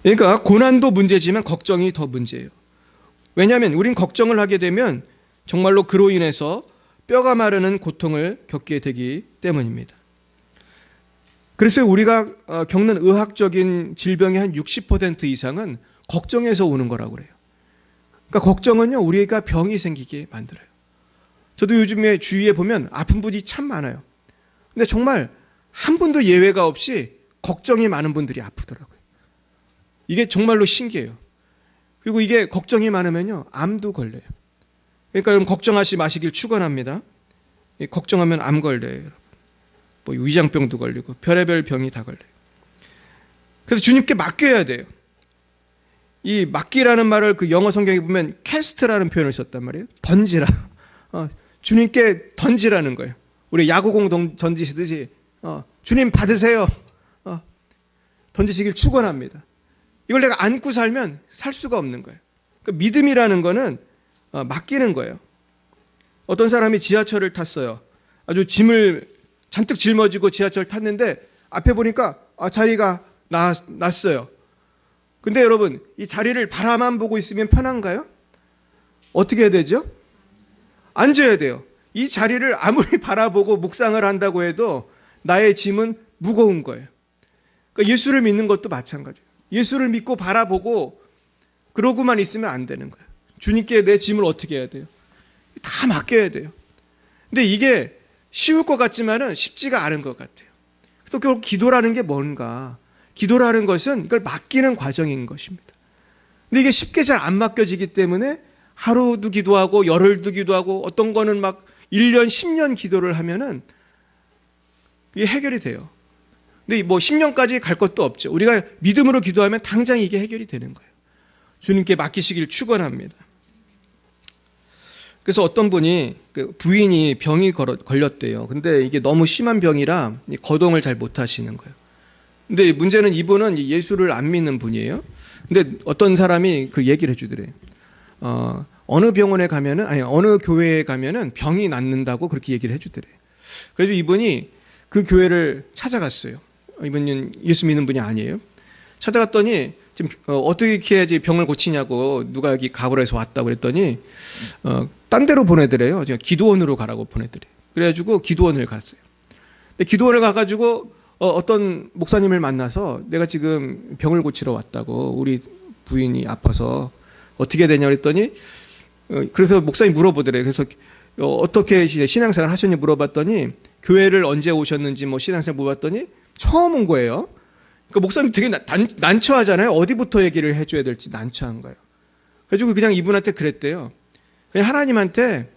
그러니까 고난도 문제지만 걱정이 더 문제예요. 왜냐하면 우린 걱정을 하게 되면 정말로 그로 인해서 뼈가 마르는 고통을 겪게 되기 때문입니다. 그래서 우리가 겪는 의학적인 질병의 한 60% 이상은 걱정에서 오는 거라고 그래요. 그러니까 걱정은요, 우리가 병이 생기게 만들어요. 저도 요즘에 주위에 보면 아픈 분이 참 많아요. 근데 정말 한 분도 예외가 없이 걱정이 많은 분들이 아프더라고요. 이게 정말로 신기해요. 그리고 이게 걱정이 많으면요, 암도 걸려요. 그러니까 여러분 걱정하지 마시길 축원합니다. 걱정하면 암 걸려요, 여러분. 뭐 위장병도 걸리고 별의별 병이 다 걸려요. 그래서 주님께 맡겨야 돼요. 이 맡기라는 말을 그 영어 성경에 보면 캐스트라는 표현을 썼단 말이에요. 던지라. 주님께 던지라는 거예요. 우리 야구공 던지시듯이 주님 받으세요. 던지시길 축원합니다. 이걸 내가 안고 살면 살 수가 없는 거예요. 그러니까 믿음이라는 거는 맡기는 거예요. 어떤 사람이 지하철을 탔어요. 아주 짐을 잔뜩 짊어지고 지하철 탔는데 앞에 보니까 자리가 났어요. 근데 여러분, 이 자리를 바라만 보고 있으면 편한가요? 어떻게 해야 되죠? 앉아야 돼요. 이 자리를 아무리 바라보고 묵상을 한다고 해도 나의 짐은 무거운 거예요. 그러니까 예수를 믿는 것도 마찬가지예요. 예수를 믿고 바라보고 그러고만 있으면 안 되는 거예요. 주님께 내 짐을 어떻게 해야 돼요? 다 맡겨야 돼요. 근데 이게 쉬울 것 같지만은 쉽지가 않은 것 같아요. 그래서 결국 기도라는 게 뭔가? 기도라는 것은 이걸 맡기는 과정인 것입니다. 근데 이게 쉽게 잘 안 맡겨지기 때문에 하루도 기도하고 열흘도 기도하고 어떤 거는 막 1년, 10년 기도를 하면은 이게 해결이 돼요. 근데 뭐 10년까지 갈 것도 없죠. 우리가 믿음으로 기도하면 당장 이게 해결이 되는 거예요. 주님께 맡기시길 축원합니다. 그래서 어떤 분이 부인이 병이 걸렸대요. 근데 이게 너무 심한 병이라 거동을 잘 못 하시는 거예요. 근데 문제는 이분은 예수를 안 믿는 분이에요. 근데 어떤 사람이 그 얘기를 해주더래요. 어느 병원에 가면은, 아니, 어느 교회에 가면은 병이 낫는다고 그렇게 얘기를 해주더래요. 그래서 이분이 그 교회를 찾아갔어요. 이분은 예수 믿는 분이 아니에요. 찾아갔더니 지금 어떻게 해야지 병을 고치냐고 누가 여기 가보라 해서 왔다고 그랬더니 딴 데로 보내더래요. 기도원으로 가라고 보내더래요. 그래가지고 기도원을 갔어요. 근데 기도원을 가가지고 어떤 목사님을 만나서 내가 지금 병을 고치러 왔다고, 우리 부인이 아파서 어떻게 되냐 그랬더니 그래서 목사님 물어보더래요. 그래서 어떻게 신앙생활 하셨니 물어봤더니 교회를 언제 오셨는지 뭐 신앙생활 물어봤더니 처음 온 거예요. 그러니까 목사님 되게 난처하잖아요. 어디부터 얘기를 해줘야 될지 난처한 거예요. 그래가지고 그냥 이분한테 그랬대요. 그냥 하나님한테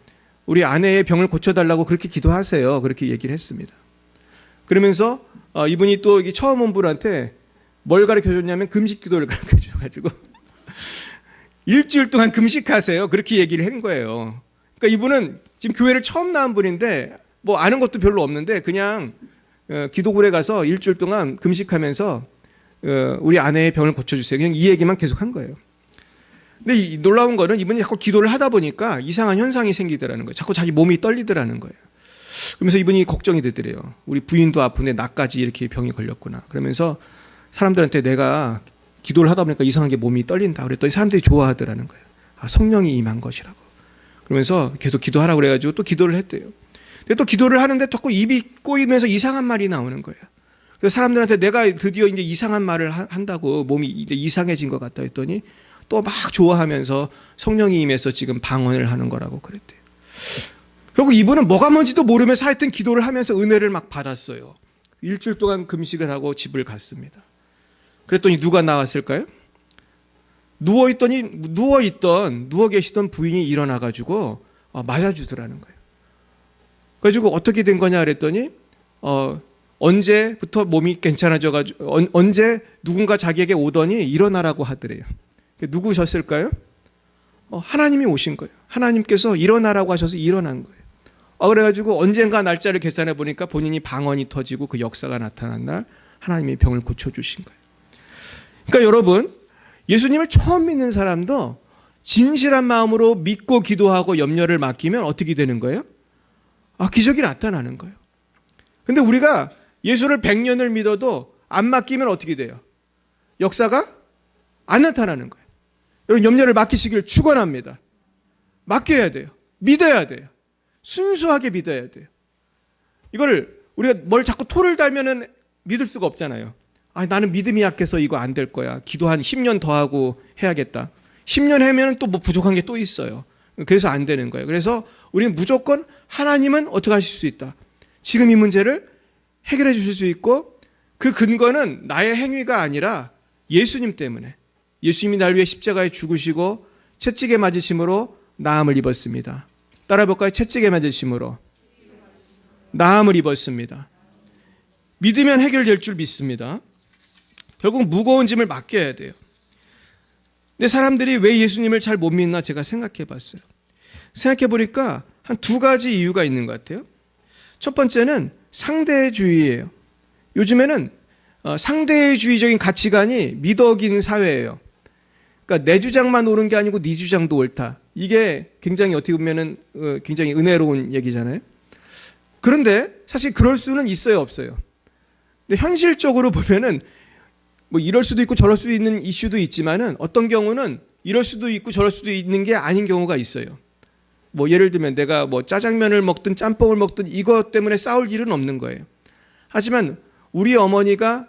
우리 아내의 병을 고쳐달라고 그렇게 기도하세요. 그렇게 얘기를 했습니다. 그러면서 이분이 또 처음 온 분한테 뭘 가르쳐줬냐면 금식 기도를 가르쳐줘가지고 일주일 동안 금식하세요. 그렇게 얘기를 한 거예요. 그러니까 이분은 지금 교회를 처음 나온 분인데 뭐 아는 것도 별로 없는데 그냥 기도굴에 가서 일주일 동안 금식하면서 우리 아내의 병을 고쳐주세요. 그냥 이 얘기만 계속 한 거예요. 근데 이 놀라운 거는 이분이 자꾸 기도를 하다 보니까 이상한 현상이 생기더라는 거예요. 자꾸 자기 몸이 떨리더라는 거예요. 그러면서 이분이 걱정이 되더래요. 우리 부인도 아픈데 나까지 이렇게 병이 걸렸구나. 그러면서 사람들한테 내가 기도를 하다 보니까 이상하게 몸이 떨린다 그랬더니 사람들이 좋아하더라는 거예요. 성령이 임한 것이라고. 그러면서 계속 기도하라고 그래가지고 또 기도를 했대요. 근데 또 기도를 하는데 자꾸 입이 꼬이면서 이상한 말이 나오는 거예요. 그래서 사람들한테 내가 드디어 이제 이상한 말을 한다고 몸이 이제 이상해진 것 같다 했더니 또 막 좋아하면서 성령이 임해서 지금 방언을 하는 거라고 그랬대요. 결국 이분은 뭐가 뭔지도 모르면서 하여튼 기도를 하면서 은혜를 막 받았어요. 일주일 동안 금식을 하고 집을 갔습니다. 그랬더니 누가 나왔을까요? 누워 계시던 부인이 일어나가지고 맞아주더라는 거예요. 그래가지고 어떻게 된 거냐 그랬더니 언제부터 몸이 괜찮아져가지고 언제 누군가 자기에게 오더니 일어나라고 하더래요. 누구셨을까요? 하나님이 오신 거예요. 하나님께서 일어나라고 하셔서 일어난 거예요. 그래가지고 언젠가 날짜를 계산해 보니까 본인이 방언이 터지고 그 역사가 나타난 날 하나님이 병을 고쳐주신 거예요. 그러니까 여러분, 예수님을 처음 믿는 사람도 진실한 마음으로 믿고 기도하고 염려를 맡기면 어떻게 되는 거예요? 기적이 나타나는 거예요. 근데 우리가 예수를 100년을 믿어도 안 맡기면 어떻게 돼요? 역사가 안 나타나는 거예요. 여러분, 염려를 맡기시길 축원합니다. 맡겨야 돼요. 믿어야 돼요. 순수하게 믿어야 돼요. 이걸 우리가 뭘 자꾸 토를 달면은 믿을 수가 없잖아요. 나는 믿음이 약해서 이거 안 될 거야. 기도 한 10년 더 하고 해야겠다. 10년 하면 또 뭐 부족한 게 또 있어요. 그래서 안 되는 거예요. 그래서 우리는 무조건 하나님은 어떻게 하실 수 있다. 지금 이 문제를 해결해 주실 수 있고, 그 근거는 나의 행위가 아니라 예수님 때문에, 예수님이 날 위해 십자가에 죽으시고 채찍에 맞으심으로 나음을 입었습니다. 따라 볼까요? 채찍에 맞으심으로 나음을 입었습니다. 믿으면 해결될 줄 믿습니다. 결국 무거운 짐을 맡겨야 돼요. 근데 사람들이 왜 예수님을 잘 못 믿나 제가 생각해 봤어요. 생각해 보니까 한 두 가지 이유가 있는 것 같아요. 첫 번째는 상대주의예요. 요즘에는 상대주의적인 가치관이 미덕인 사회예요. 그러니까 내 주장만 옳은 게 아니고 네 주장도 옳다. 이게 굉장히 어떻게 보면은 굉장히 은혜로운 얘기잖아요. 그런데 사실 그럴 수는 있어요, 없어요? 근데 현실적으로 보면은 뭐 이럴 수도 있고 저럴 수도 있는 이슈도 있지만은 어떤 경우는 이럴 수도 있고 저럴 수도 있는 게 아닌 경우가 있어요. 뭐 예를 들면 내가 뭐 짜장면을 먹든 짬뽕을 먹든 이것 때문에 싸울 일은 없는 거예요. 하지만 우리 어머니가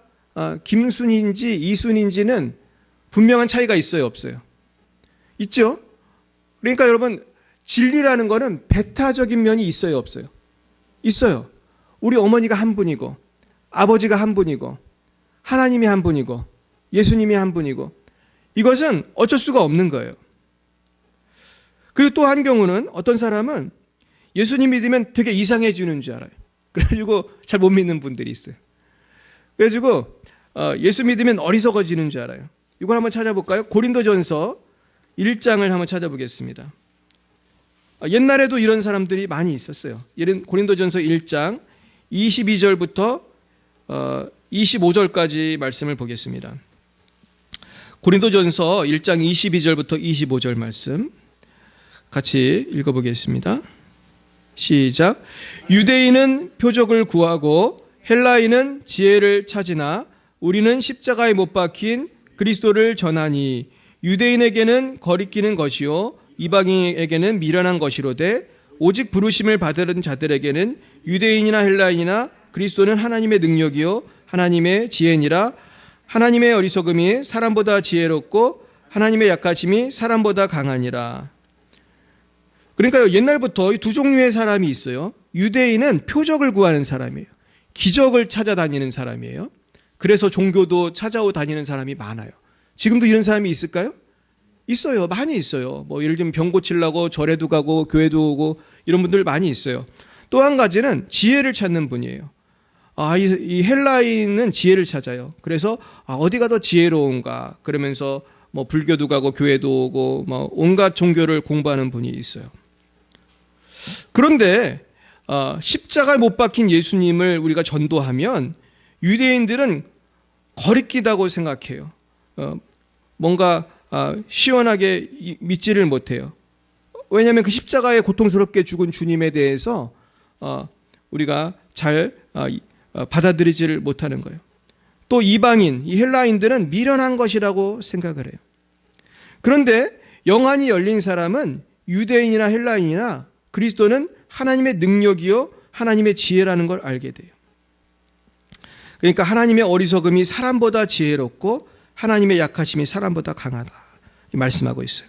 김순인지 이순인지는 분명한 차이가 있어요, 없어요? 있죠? 그러니까 여러분, 진리라는 거는 배타적인 면이 있어요, 없어요? 있어요. 우리 어머니가 한 분이고 아버지가 한 분이고 하나님이 한 분이고 예수님이 한 분이고, 이것은 어쩔 수가 없는 거예요. 그리고 또 한 경우는 어떤 사람은 예수님 믿으면 되게 이상해지는 줄 알아요. 그래가지고 잘 못 믿는 분들이 있어요. 그래가지고 예수 믿으면 어리석어지는 줄 알아요. 이걸 한번 찾아볼까요? 고린도전서 1장을 한번 찾아보겠습니다. 옛날에도 이런 사람들이 많이 있었어요. 고린도전서 1장 22절부터 25절까지 말씀을 보겠습니다. 고린도전서 1장 22절부터 25절 말씀 같이 읽어보겠습니다. 시작. 유대인은 표적을 구하고 헬라인은 지혜를 찾으나 우리는 십자가에 못 박힌 그리스도를 전하니 유대인에게는 거리끼는 것이요 이방인에게는 미련한 것이로되 오직 부르심을 받은 자들에게는 유대인이나 헬라인이나 그리스도는 하나님의 능력이요 하나님의 지혜니라. 하나님의 어리석음이 사람보다 지혜롭고 하나님의 약하심이 사람보다 강하니라. 그러니까 옛날부터 이 두 종류의 사람이 있어요. 유대인은 표적을 구하는 사람이에요. 기적을 찾아다니는 사람이에요. 그래서 종교도 찾아오 다니는 사람이 많아요. 지금도 이런 사람이 있을까요? 있어요. 많이 있어요. 뭐 예를 들면 병 고치려고 절에도 가고 교회도 오고 이런 분들 많이 있어요. 또 한 가지는 지혜를 찾는 분이에요. 이 헬라인은 지혜를 찾아요. 그래서 어디가 더 지혜로운가 그러면서 뭐 불교도 가고 교회도 오고 뭐 온갖 종교를 공부하는 분이 있어요. 그런데 십자가에 못 박힌 예수님을 우리가 전도하면 유대인들은 거리끼다고 생각해요. 뭔가 시원하게 믿지를 못해요. 왜냐하면 그 십자가에 고통스럽게 죽은 주님에 대해서 우리가 잘 받아들이지를 못하는 거예요. 또 이방인, 이 헬라인들은 미련한 것이라고 생각을 해요. 그런데 영안이 열린 사람은 유대인이나 헬라인이나 그리스도는 하나님의 능력이요 하나님의 지혜라는 걸 알게 돼요. 그러니까 하나님의 어리석음이 사람보다 지혜롭고 하나님의 약하심이 사람보다 강하다 말씀하고 있어요.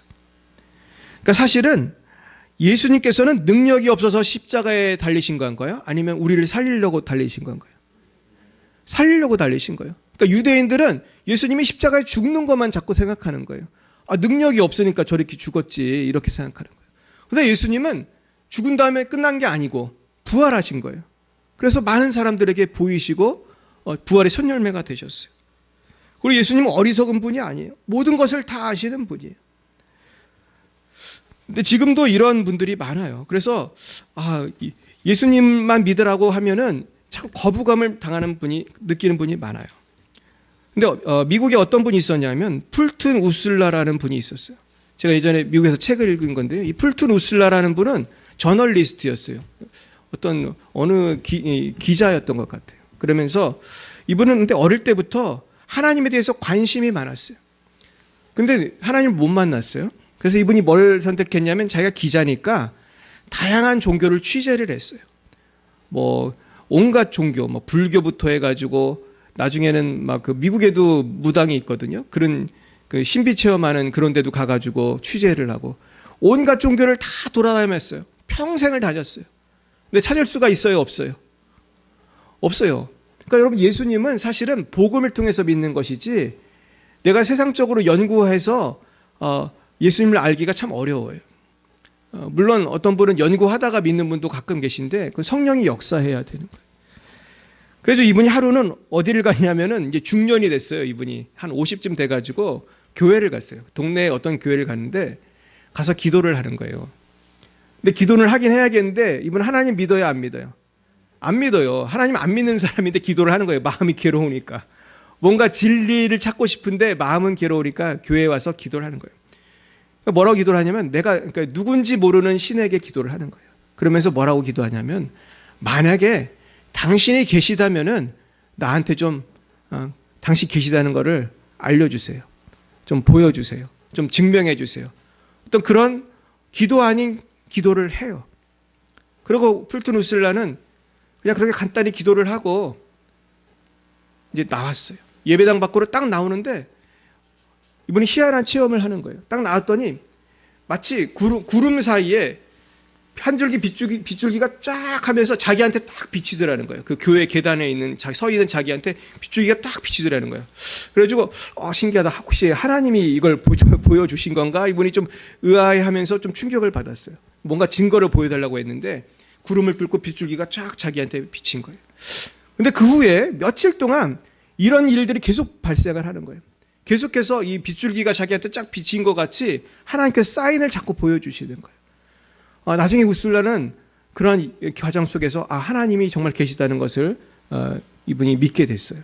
그러니까 사실은 예수님께서는 능력이 없어서 십자가에 달리신 건가요? 아니면 우리를 살리려고 달리신 건가요? 살리려고 달리신 거예요. 그러니까 유대인들은 예수님이 십자가에 죽는 것만 자꾸 생각하는 거예요. 능력이 없으니까 저렇게 죽었지 이렇게 생각하는 거예요. 그런데 예수님은 죽은 다음에 끝난 게 아니고 부활하신 거예요. 그래서 많은 사람들에게 보이시고 부활의 첫 열매가 되셨어요. 그리고 예수님은 어리석은 분이 아니에요. 모든 것을 다 아시는 분이에요. 근데 지금도 이런 분들이 많아요. 그래서 예수님만 믿으라고 하면은 자꾸 거부감을 당하는 분이 느끼는 분이 많아요. 근데 미국에 어떤 분이 있었냐면 풀튼 우슬라라는 분이 있었어요. 제가 예전에 미국에서 책을 읽은 건데요. 이 풀튼 우슬라라는 분은 저널리스트였어요. 어떤 어느 기자였던 것 같아요. 그러면서 이분은 근데 어릴 때부터 하나님에 대해서 관심이 많았어요. 근데 하나님을 못 만났어요. 그래서 이분이 뭘 선택했냐면 자기가 기자니까 다양한 종교를 취재를 했어요. 뭐 온갖 종교, 뭐 불교부터 해가지고 나중에는 막 그 미국에도 무당이 있거든요. 그런 그 신비 체험하는 그런 데도 가가지고 취재를 하고 온갖 종교를 다 돌아다녔어요. 평생을 다녔어요. 근데 찾을 수가 있어요, 없어요? 없어요. 그러니까 여러분, 예수님은 사실은 복음을 통해서 믿는 것이지 내가 세상적으로 연구해서 예수님을 알기가 참 어려워요. 물론 어떤 분은 연구하다가 믿는 분도 가끔 계신데 그건 성령이 역사해야 되는 거예요. 그래서 이분이 하루는 어디를 가냐면은 이제 중년이 됐어요. 이분이 한 50쯤 돼가지고 교회를 갔어요. 동네에 어떤 교회를 갔는데 가서 기도를 하는 거예요. 근데 기도를 하긴 해야겠는데 이분 하나님 믿어요, 안 믿어요? 안 믿어요. 하나님 안 믿는 사람인데 기도를 하는 거예요. 마음이 괴로우니까. 뭔가 진리를 찾고 싶은데 마음은 괴로우니까 교회에 와서 기도를 하는 거예요. 뭐라고 기도를 하냐면 그러니까 누군지 모르는 신에게 기도를 하는 거예요. 그러면서 뭐라고 기도하냐면 만약에 당신이 계시다면은 나한테 좀 당신 계시다는 거를 알려주세요. 좀 보여주세요. 좀 증명해 주세요. 어떤 그런 기도 아닌 기도를 해요. 그리고 풀튼 우슬라는 그냥 그렇게 간단히 기도를 하고 이제 나왔어요. 예배당 밖으로 딱 나오는데 이분이 희한한 체험을 하는 거예요. 딱 나왔더니 마치 구름 사이에 한 줄기 빗줄기가 쫙 하면서 자기한테 딱 비치더라는 거예요. 그 교회 계단에 있는 서 있는 자기한테 빗줄기가 딱 비치더라는 거예요. 그래가지고 신기하다. 혹시 하나님이 이걸 보여주신 건가? 이분이 좀 의아해하면서 좀 충격을 받았어요. 뭔가 증거를 보여달라고 했는데 구름을 뚫고 빗줄기가 쫙 자기한테 비친 거예요. 근데 그 후에 며칠 동안 이런 일들이 계속 발생을 하는 거예요. 계속해서 이 빗줄기가 자기한테 쫙 비친 것 같이 하나님께서 사인을 자꾸 보여주시는 거예요. 나중에 우슬라는 그런 과정 속에서 하나님이 정말 계시다는 것을 이분이 믿게 됐어요.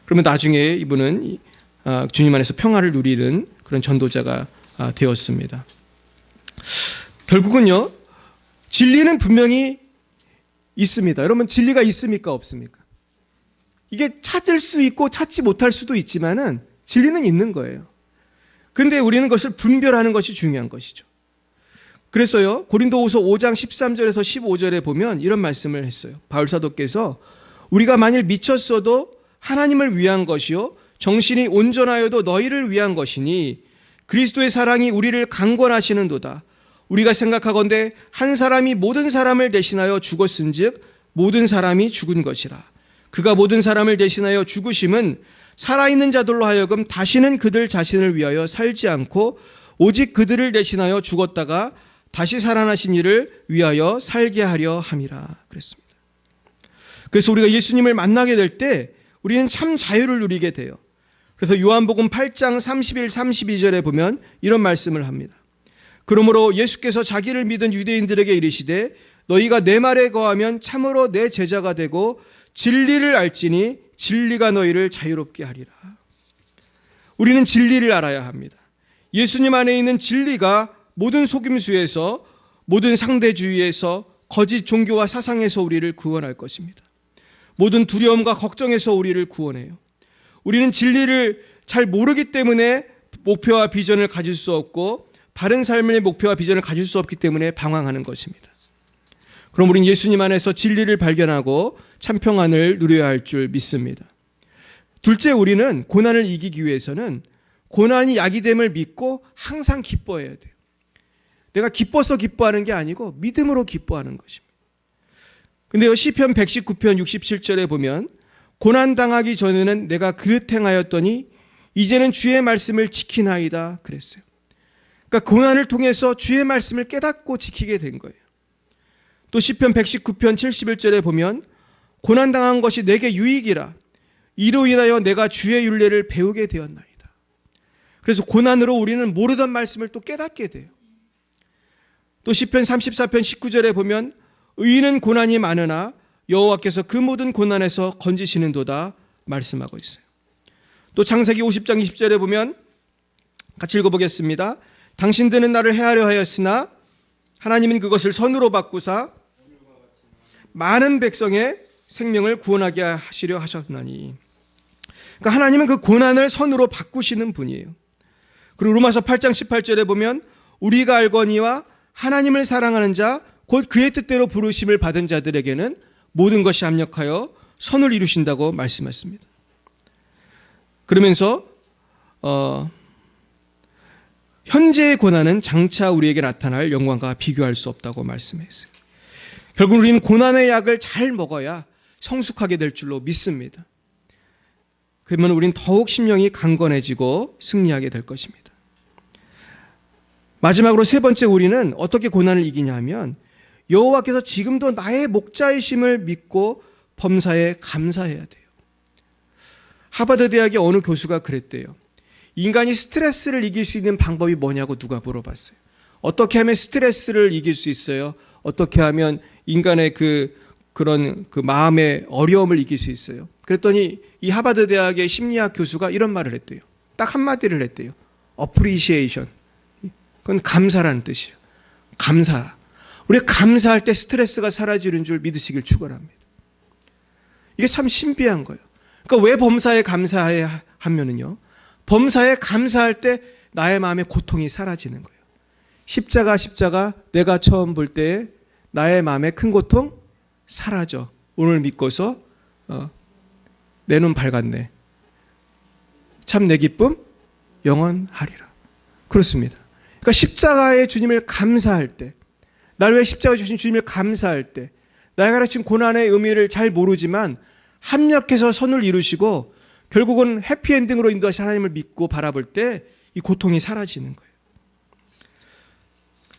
그러면 나중에 이분은 주님 안에서 평화를 누리는 그런 전도자가 되었습니다. 결국은요, 진리는 분명히 있습니다. 여러분, 진리가 있습니까, 없습니까? 이게 찾을 수 있고 찾지 못할 수도 있지만은 진리는 있는 거예요. 그런데 우리는 그것을 분별하는 것이 중요한 것이죠. 그래서요, 고린도후서 5장 13절에서 15절에 보면 이런 말씀을 했어요. 바울 사도께서 우리가 만일 미쳤어도 하나님을 위한 것이요 정신이 온전하여도 너희를 위한 것이니 그리스도의 사랑이 우리를 강권하시는도다. 우리가 생각하건대 한 사람이 모든 사람을 대신하여 죽었은즉 모든 사람이 죽은 것이라. 그가 모든 사람을 대신하여 죽으심은 살아있는 자들로 하여금 다시는 그들 자신을 위하여 살지 않고 오직 그들을 대신하여 죽었다가 다시 살아나신 이를 위하여 살게 하려 함이라 그랬습니다. 그래서 우리가 예수님을 만나게 될 때 우리는 참 자유를 누리게 돼요. 그래서 요한복음 8장 31, 32절에 보면 이런 말씀을 합니다. 그러므로 예수께서 자기를 믿은 유대인들에게 이르시되 너희가 내 말에 거하면 참으로 내 제자가 되고 진리를 알지니 진리가 너희를 자유롭게 하리라. 우리는 진리를 알아야 합니다. 예수님 안에 있는 진리가 모든 속임수에서, 모든 상대주의에서, 거짓 종교와 사상에서 우리를 구원할 것입니다. 모든 두려움과 걱정에서 우리를 구원해요. 우리는 진리를 잘 모르기 때문에 목표와 비전을 가질 수 없고 바른 삶의 목표와 비전을 가질 수 없기 때문에 방황하는 것입니다. 그럼 우리는 예수님 안에서 진리를 발견하고 참 평안을 누려야 할 줄 믿습니다. 둘째, 우리는 고난을 이기기 위해서는 고난이 약이 됨을 믿고 항상 기뻐해야 돼요. 내가 기뻐서 기뻐하는 게 아니고 믿음으로 기뻐하는 것입니다. 근데요, 시편 119편 67절에 보면 고난당하기 전에는 내가 그릇 행하였더니 이제는 주의 말씀을 지키나이다 그랬어요. 그러니까 고난을 통해서 주의 말씀을 깨닫고 지키게 된 거예요. 또 시편 119편 71절에 보면 고난당한 것이 내게 유익이라 이로 인하여 내가 주의 율례를 배우게 되었나이다. 그래서 고난으로 우리는 모르던 말씀을 또 깨닫게 돼요. 또 시편 34편 19절에 보면 의인은 고난이 많으나 여호와께서 그 모든 고난에서 건지시는도다 말씀하고 있어요. 또 창세기 50장 20절에 보면 같이 읽어보겠습니다. 당신들은 나를 해하려 하였으나 하나님은 그것을 선으로 바꾸사 많은 백성의 생명을 구원하게 하시려 하셨나니. 그러니까 하나님은 그 고난을 선으로 바꾸시는 분이에요. 그리고 로마서 8장 18절에 보면 우리가 알거니와 하나님을 사랑하는 자 곧 그의 뜻대로 부르심을 받은 자들에게는 모든 것이 합력하여 선을 이루신다고 말씀했습니다. 그러면서 현재의 고난은 장차 우리에게 나타날 영광과 비교할 수 없다고 말씀했어요. 결국 우리는 고난의 약을 잘 먹어야 성숙하게 될 줄로 믿습니다. 그러면 우리는 더욱 심령이 강건해지고 승리하게 될 것입니다. 마지막으로 세 번째, 우리는 어떻게 고난을 이기냐 하면 여호와께서 지금도 나의 목자이심을 믿고 범사에 감사해야 돼요. 하버드 대학의 어느 교수가 그랬대요. 인간이 스트레스를 이길 수 있는 방법이 뭐냐고 누가 물어봤어요. 어떻게 하면 스트레스를 이길 수 있어요? 어떻게 하면 인간의 그런 마음의 어려움을 이길 수 있어요? 그랬더니 이 하버드 대학의 심리학 교수가 이런 말을 했대요. 딱 한마디를 했대요. appreciation. 그건 감사라는 뜻이에요. 감사. 우리가 감사할 때 스트레스가 사라지는 줄 믿으시길 축원합니다. 이게 참 신비한 거예요. 그러니까 왜 범사에 감사해야 하면은요, 범사에 감사할 때 나의 마음의 고통이 사라지는 거예요. 십자가 내가 처음 볼 때에 나의 마음의 큰 고통 사라져. 오늘 믿고서 내 눈 밝았네. 참 내 기쁨 영원하리라. 그렇습니다. 그러니까 십자가의 주님을 감사할 때, 나를 위해 십자가에 주신 주님을 감사할 때, 나의 가르친 고난의 의미를 잘 모르지만 합력해서 선을 이루시고 결국은 해피엔딩으로 인도하신 하나님을 믿고 바라볼 때 이 고통이 사라지는 거예요.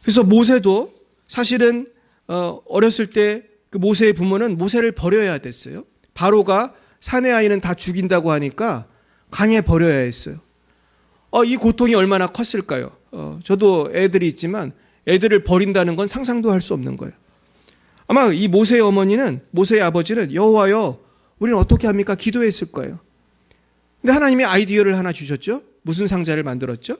그래서 모세도 사실은 어렸을 때 그 모세의 부모는 모세를 버려야 됐어요. 바로가 사내 아이는 다 죽인다고 하니까 강에 버려야 했어요. 이 고통이 얼마나 컸을까요? 저도 애들이 있지만 애들을 버린다는 건 상상도 할 수 없는 거예요. 아마 이 모세의 어머니는, 모세의 아버지는 여호와여 우리는 어떻게 합니까? 기도했을 거예요. 근데 하나님이 아이디어를 하나 주셨죠. 무슨 상자를 만들었죠?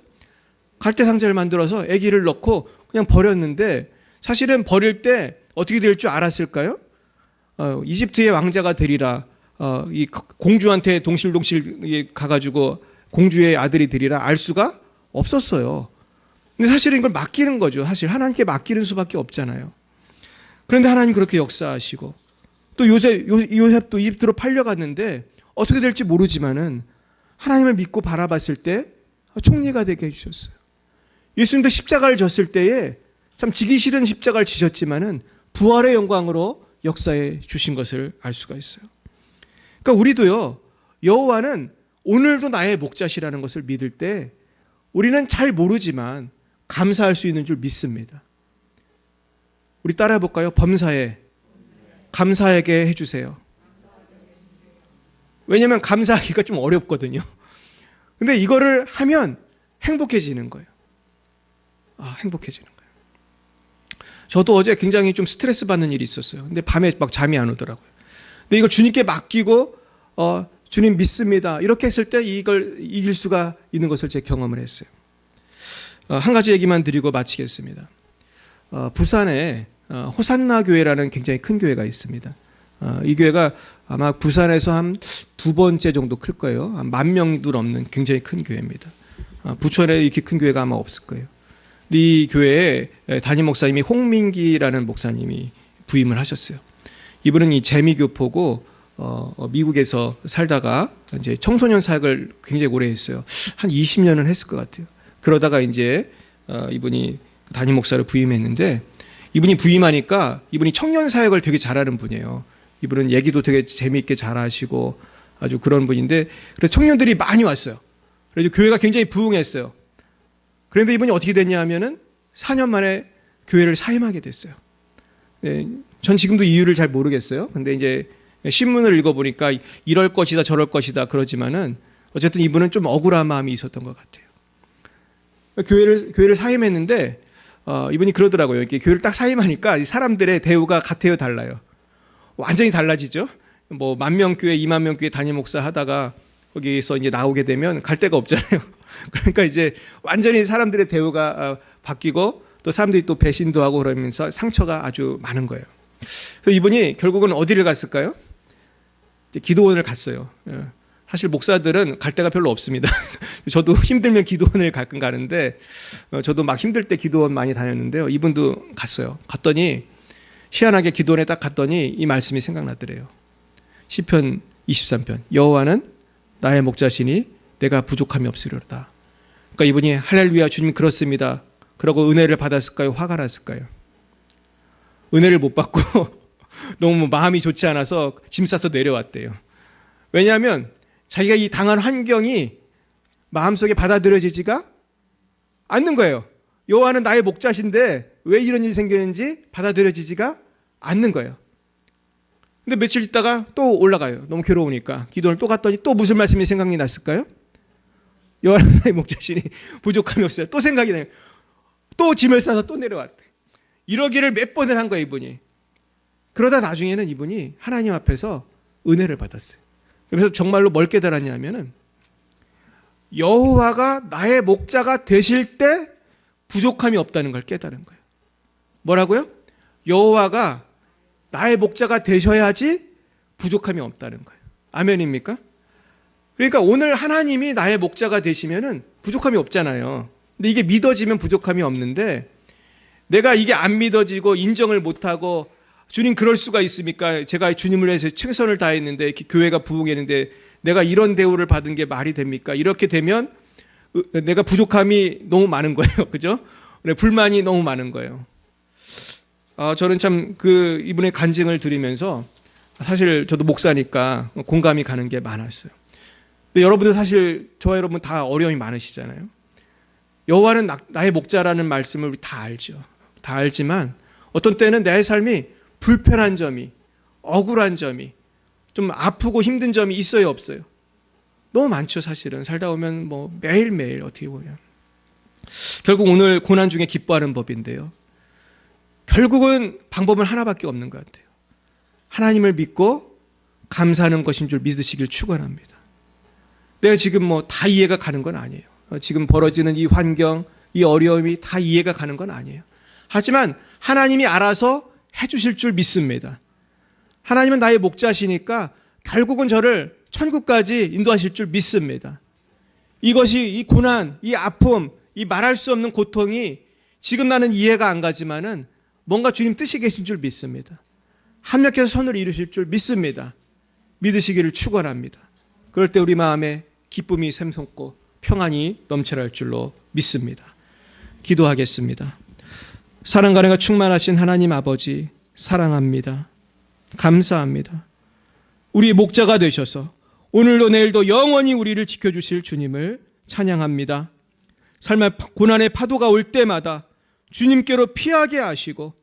갈대 상자를 만들어서 아기를 넣고 그냥 버렸는데, 사실은 버릴 때 어떻게 될 줄 알았을까요? 이집트의 왕자가 되리라, 이 공주한테 동실동실 가가지고 공주의 아들이 되리라 알 수가 없었어요. 근데 사실은 이걸 맡기는 거죠. 사실 하나님께 맡기는 수밖에 없잖아요. 그런데 하나님 그렇게 역사하시고, 또 요셉도 이집트로 팔려갔는데 어떻게 될지 모르지만은 하나님을 믿고 바라봤을 때 총리가 되게 해주셨어요. 예수님도 십자가를 졌을 때에 참 지기 싫은 십자가를 지셨지만은 부활의 영광으로 역사해 주신 것을 알 수가 있어요. 그러니까 우리도요, 여호와는 오늘도 나의 목자시라는 것을 믿을 때 우리는 잘 모르지만 감사할 수 있는 줄 믿습니다. 우리 따라해 볼까요? 범사에 감사하게 해주세요. 왜냐하면 감사하기가 좀 어렵거든요. 근데 이거를 하면 행복해지는 거예요. 행복해지는 거예요. 저도 어제 굉장히 좀 스트레스 받는 일이 있었어요. 근데 밤에 막 잠이 안 오더라고요. 근데 이걸 주님께 맡기고 주님 믿습니다, 이렇게 했을 때 이걸 이길 수가 있는 것을 제가 경험을 했어요. 한 가지 얘기만 드리고 마치겠습니다. 부산에 호산나 교회라는 굉장히 큰 교회가 있습니다. 이 교회가 아마 부산에서 한 두 번째 정도 클 거예요. 한 10,000명도 넘는 굉장히 큰 교회입니다. 부천에 이렇게 큰 교회가 아마 없을 거예요. 이 교회에 담임 목사님이 홍민기라는 목사님이 부임을 하셨어요. 이분은 이 재미교포고 미국에서 살다가 이제 청소년 사역을 굉장히 오래 했어요. 한 20년은 했을 것 같아요. 그러다가 이제 이분이 담임 목사로 부임했는데, 이분이 부임하니까 이분이 청년 사역을 되게 잘하는 분이에요. 이분은 얘기도 되게 재미있게 잘하시고 아주 그런 분인데, 그래서 청년들이 많이 왔어요. 그래서 교회가 굉장히 부흥했어요. 그런데 이분이 어떻게 됐냐 하면은 4년 만에 교회를 사임하게 됐어요. 네, 전 지금도 이유를 잘 모르겠어요. 근데 이제 신문을 읽어보니까 이럴 것이다 저럴 것이다 그러지만은 어쨌든 이분은 좀 억울한 마음이 있었던 것 같아요. 교회를 사임했는데 이분이 그러더라고요. 이렇게 교회를 딱 사임하니까 사람들의 대우가 같아요, 달라요? 완전히 달라지죠. 뭐 10,000명 교회, 20,000명 교회 담임 목사 하다가 거기서 이제 나오게 되면 갈 데가 없잖아요. 그러니까 이제 완전히 사람들의 대우가 바뀌고 또 사람들이 또 배신도 하고 그러면서 상처가 아주 많은 거예요. 그래서 이분이 결국은 어디를 갔을까요? 기도원을 갔어요. 사실 목사들은 갈 데가 별로 없습니다. 저도 힘들면 기도원을 가끔 가는데 저도 막 힘들 때 기도원 많이 다녔는데요. 이분도 갔어요. 갔더니 희한하게 기도원에 딱 갔더니 이 말씀이 생각나더래요. 시편 23편 여호와는 나의 목자시니 내가 부족함이 없으리로다. 그러니까 이분이 할렐루야 주님 그렇습니다. 그러고 은혜를 받았을까요? 화가 났을까요? 은혜를 못 받고 너무 마음이 좋지 않아서 짐 싸서 내려왔대요. 왜냐하면 자기가 이 당한 환경이 마음속에 받아들여지지가 않는 거예요. 여호와는 나의 목자신데 왜 이런 일이 생겼는지 받아들여지지가 않는 거예요. 근데 며칠 있다가 또 올라가요. 너무 괴로우니까. 기도를 또 갔더니 또 무슨 말씀이 생각이 났을까요? 여호와는 나의 목자시니 부족함이 없어요. 또 생각이 나요. 또 짐을 싸서 또 내려왔대. 이러기를 몇 번을 한 거예요, 이분이. 그러다 나중에는 이분이 하나님 앞에서 은혜를 받았어요. 그래서 정말로 뭘 깨달았냐면은 여호와가 나의 목자가 되실 때 부족함이 없다는 걸 깨달은 거예요. 뭐라고요? 여호와가 나의 목자가 되셔야지 부족함이 없다는 거예요. 아멘입니까? 그러니까 오늘 하나님이 나의 목자가 되시면은 부족함이 없잖아요. 근데 이게 믿어지면 부족함이 없는데 내가 이게 안 믿어지고 인정을 못하고 주님 그럴 수가 있습니까? 제가 주님을 위해서 최선을 다했는데 교회가 부흥했는데 내가 이런 대우를 받은 게 말이 됩니까? 이렇게 되면 내가 부족함이 너무 많은 거예요. 그죠? 불만이 너무 많은 거예요. 저는 참 이분의 간증을 들으면서 사실 저도 목사니까 공감이 가는 게 많았어요. 근데 여러분들 사실 저와 여러분 다 어려움이 많으시잖아요. 여호와는 나의 목자라는 말씀을 우리 다 알죠. 다 알지만 어떤 때는 내 삶이 불편한 점이, 억울한 점이, 좀 아프고 힘든 점이 있어요, 없어요? 너무 많죠, 사실은. 살다 보면 뭐 매일매일 어떻게 보면. 결국 오늘 고난 중에 기뻐하는 법인데요. 결국은 방법은 하나밖에 없는 것 같아요. 하나님을 믿고 감사하는 것인 줄 믿으시길 축원합니다. 내가 지금 뭐 다 이해가 가는 건 아니에요. 지금 벌어지는 이 환경, 이 어려움이 다 이해가 가는 건 아니에요. 하지만 하나님이 알아서 해주실 줄 믿습니다. 하나님은 나의 목자시니까 결국은 저를 천국까지 인도하실 줄 믿습니다. 이것이 이 고난, 이 아픔, 이 말할 수 없는 고통이 지금 나는 이해가 안 가지만은 뭔가 주님 뜻이 계신 줄 믿습니다. 합력해서 선을 이루실 줄 믿습니다. 믿으시기를 축원합니다. 그럴 때 우리 마음에 기쁨이 샘솟고 평안이 넘쳐날 줄로 믿습니다. 기도하겠습니다. 사랑과 은혜가 충만하신 하나님 아버지 사랑합니다. 감사합니다. 우리 목자가 되셔서 오늘도 내일도 영원히 우리를 지켜주실 주님을 찬양합니다. 삶의 고난의 파도가 올 때마다 주님께로 피하게 하시고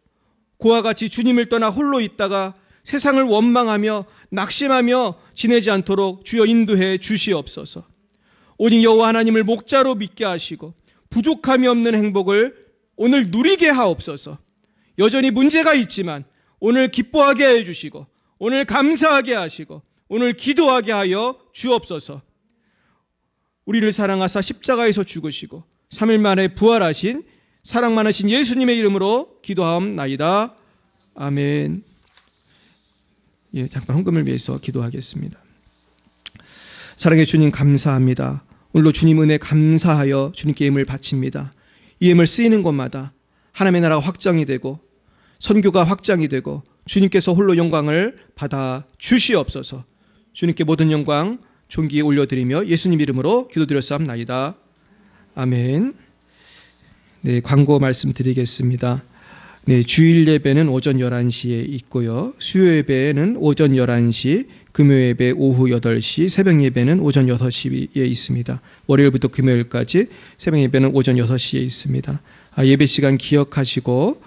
그와 같이 주님을 떠나 홀로 있다가 세상을 원망하며 낙심하며 지내지 않도록 주여 인도해 주시옵소서. 오직 여호와 하나님을 목자로 믿게 하시고 부족함이 없는 행복을 오늘 누리게 하옵소서. 여전히 문제가 있지만 오늘 기뻐하게 해주시고 오늘 감사하게 하시고 오늘 기도하게 하여 주옵소서. 우리를 사랑하사 십자가에서 죽으시고 3일 만에 부활하신 사랑 많으신 예수님의 이름으로 기도하옵나이다. 아멘. 잠깐 헌금을 위해서 기도하겠습니다. 사랑의 주님 감사합니다. 오늘도 주님 은혜 감사하여 주님께 예물을 바칩니다. 이 예물 쓰이는 곳마다 하나님의 나라가 확장이 되고 선교가 확장이 되고 주님께서 홀로 영광을 받아 주시옵소서. 주님께 모든 영광 존귀 올려드리며 예수님 이름으로 기도드렸사옵나이다. 아멘. 네, 광고 말씀드리겠습니다. 네, 주일 예배는 오전 11시에 있고요. 수요 예배는 오전 11시, 금요 예배 오후 8시, 새벽 예배는 오전 6시에 있습니다. 월요일부터 금요일까지 새벽 예배는 오전 6시에 있습니다. 예배 시간 기억하시고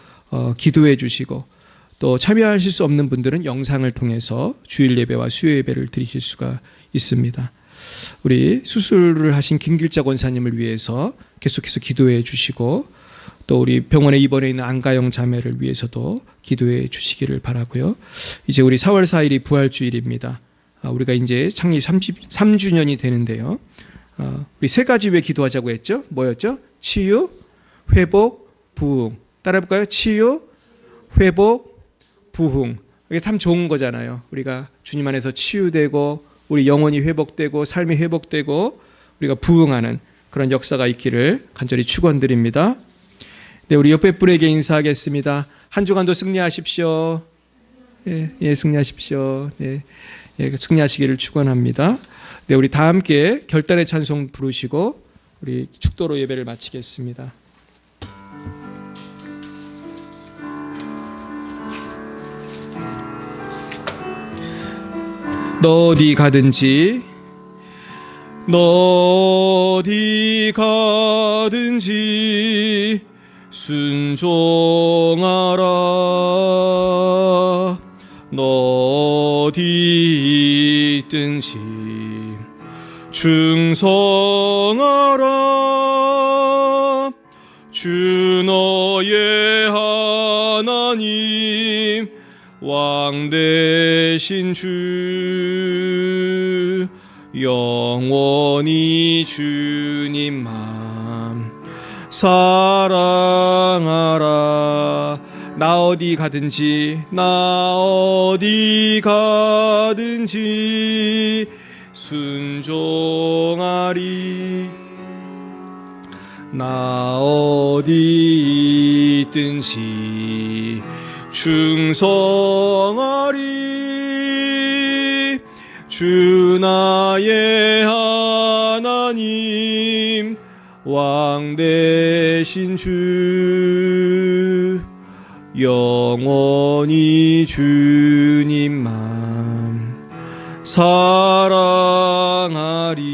기도해 주시고 또 참여하실 수 없는 분들은 영상을 통해서 주일 예배와 수요 예배를 드리실 수가 있습니다. 우리 수술을 하신 김길자 권사님을 위해서 계속해서 기도해 주시고 또 우리 병원에 입원해 있는 안가영 자매를 위해서도 기도해 주시기를 바라고요. 이제 우리 4월 4일이 부활주일입니다. 우리가 이제 창립 33주년이 되는데요. 우리 세 가지 왜 기도하자고 했죠? 뭐였죠? 치유, 회복, 부흥. 따라해볼까요? 치유, 회복, 부흥. 이게 참 좋은 거잖아요. 우리가 주님 안에서 치유되고 우리 영혼이 회복되고 삶이 회복되고 우리가 부흥하는 그런 역사가 있기를 간절히 축원드립니다. 네, 우리 옆에 분에게 인사하겠습니다. 한 주간도 승리하십시오. 예, 승리하십시오. 네, 승리하시기를 축원합니다. 네, 우리 다 함께 결단의 찬송 부르시고 우리 축도로 예배를 마치겠습니다. 너 어디 가든지 순종하라. 너 어디 있든지 충성하라. 주 너의 하나님 왕 되신 주 영원히 주님만 사랑하라. 나 어디 가든지 순종하리. 나 어디 있든지 충성하리. 주 나의 하나님 왕 되신 주 영원히 주님만 사랑하리.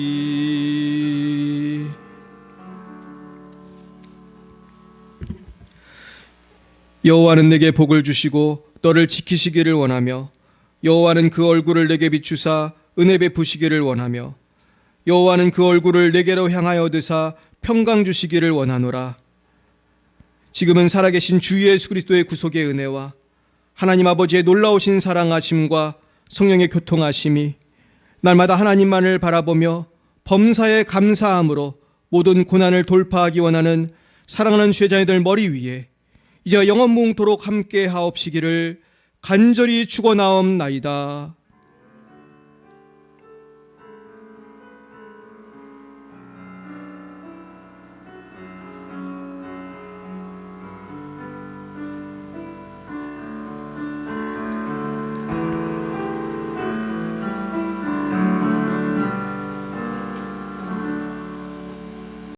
여호와는 내게 복을 주시고 너를 지키시기를 원하며 여호와는 그 얼굴을 내게 비추사 은혜 베푸시기를 원하며 여호와는 그 얼굴을 내게로 향하여 드사 평강 주시기를 원하노라. 지금은 살아계신 주 예수 그리스도의 구속의 은혜와 하나님 아버지의 놀라우신 사랑하심과 성령의 교통하심이 날마다 하나님만을 바라보며 범사에 감사함으로 모든 고난을 돌파하기 원하는 사랑하는 죄자들 머리 위에 이제와 영원 무궁토록 함께 하옵시기를 간절히 축원하옵나이다.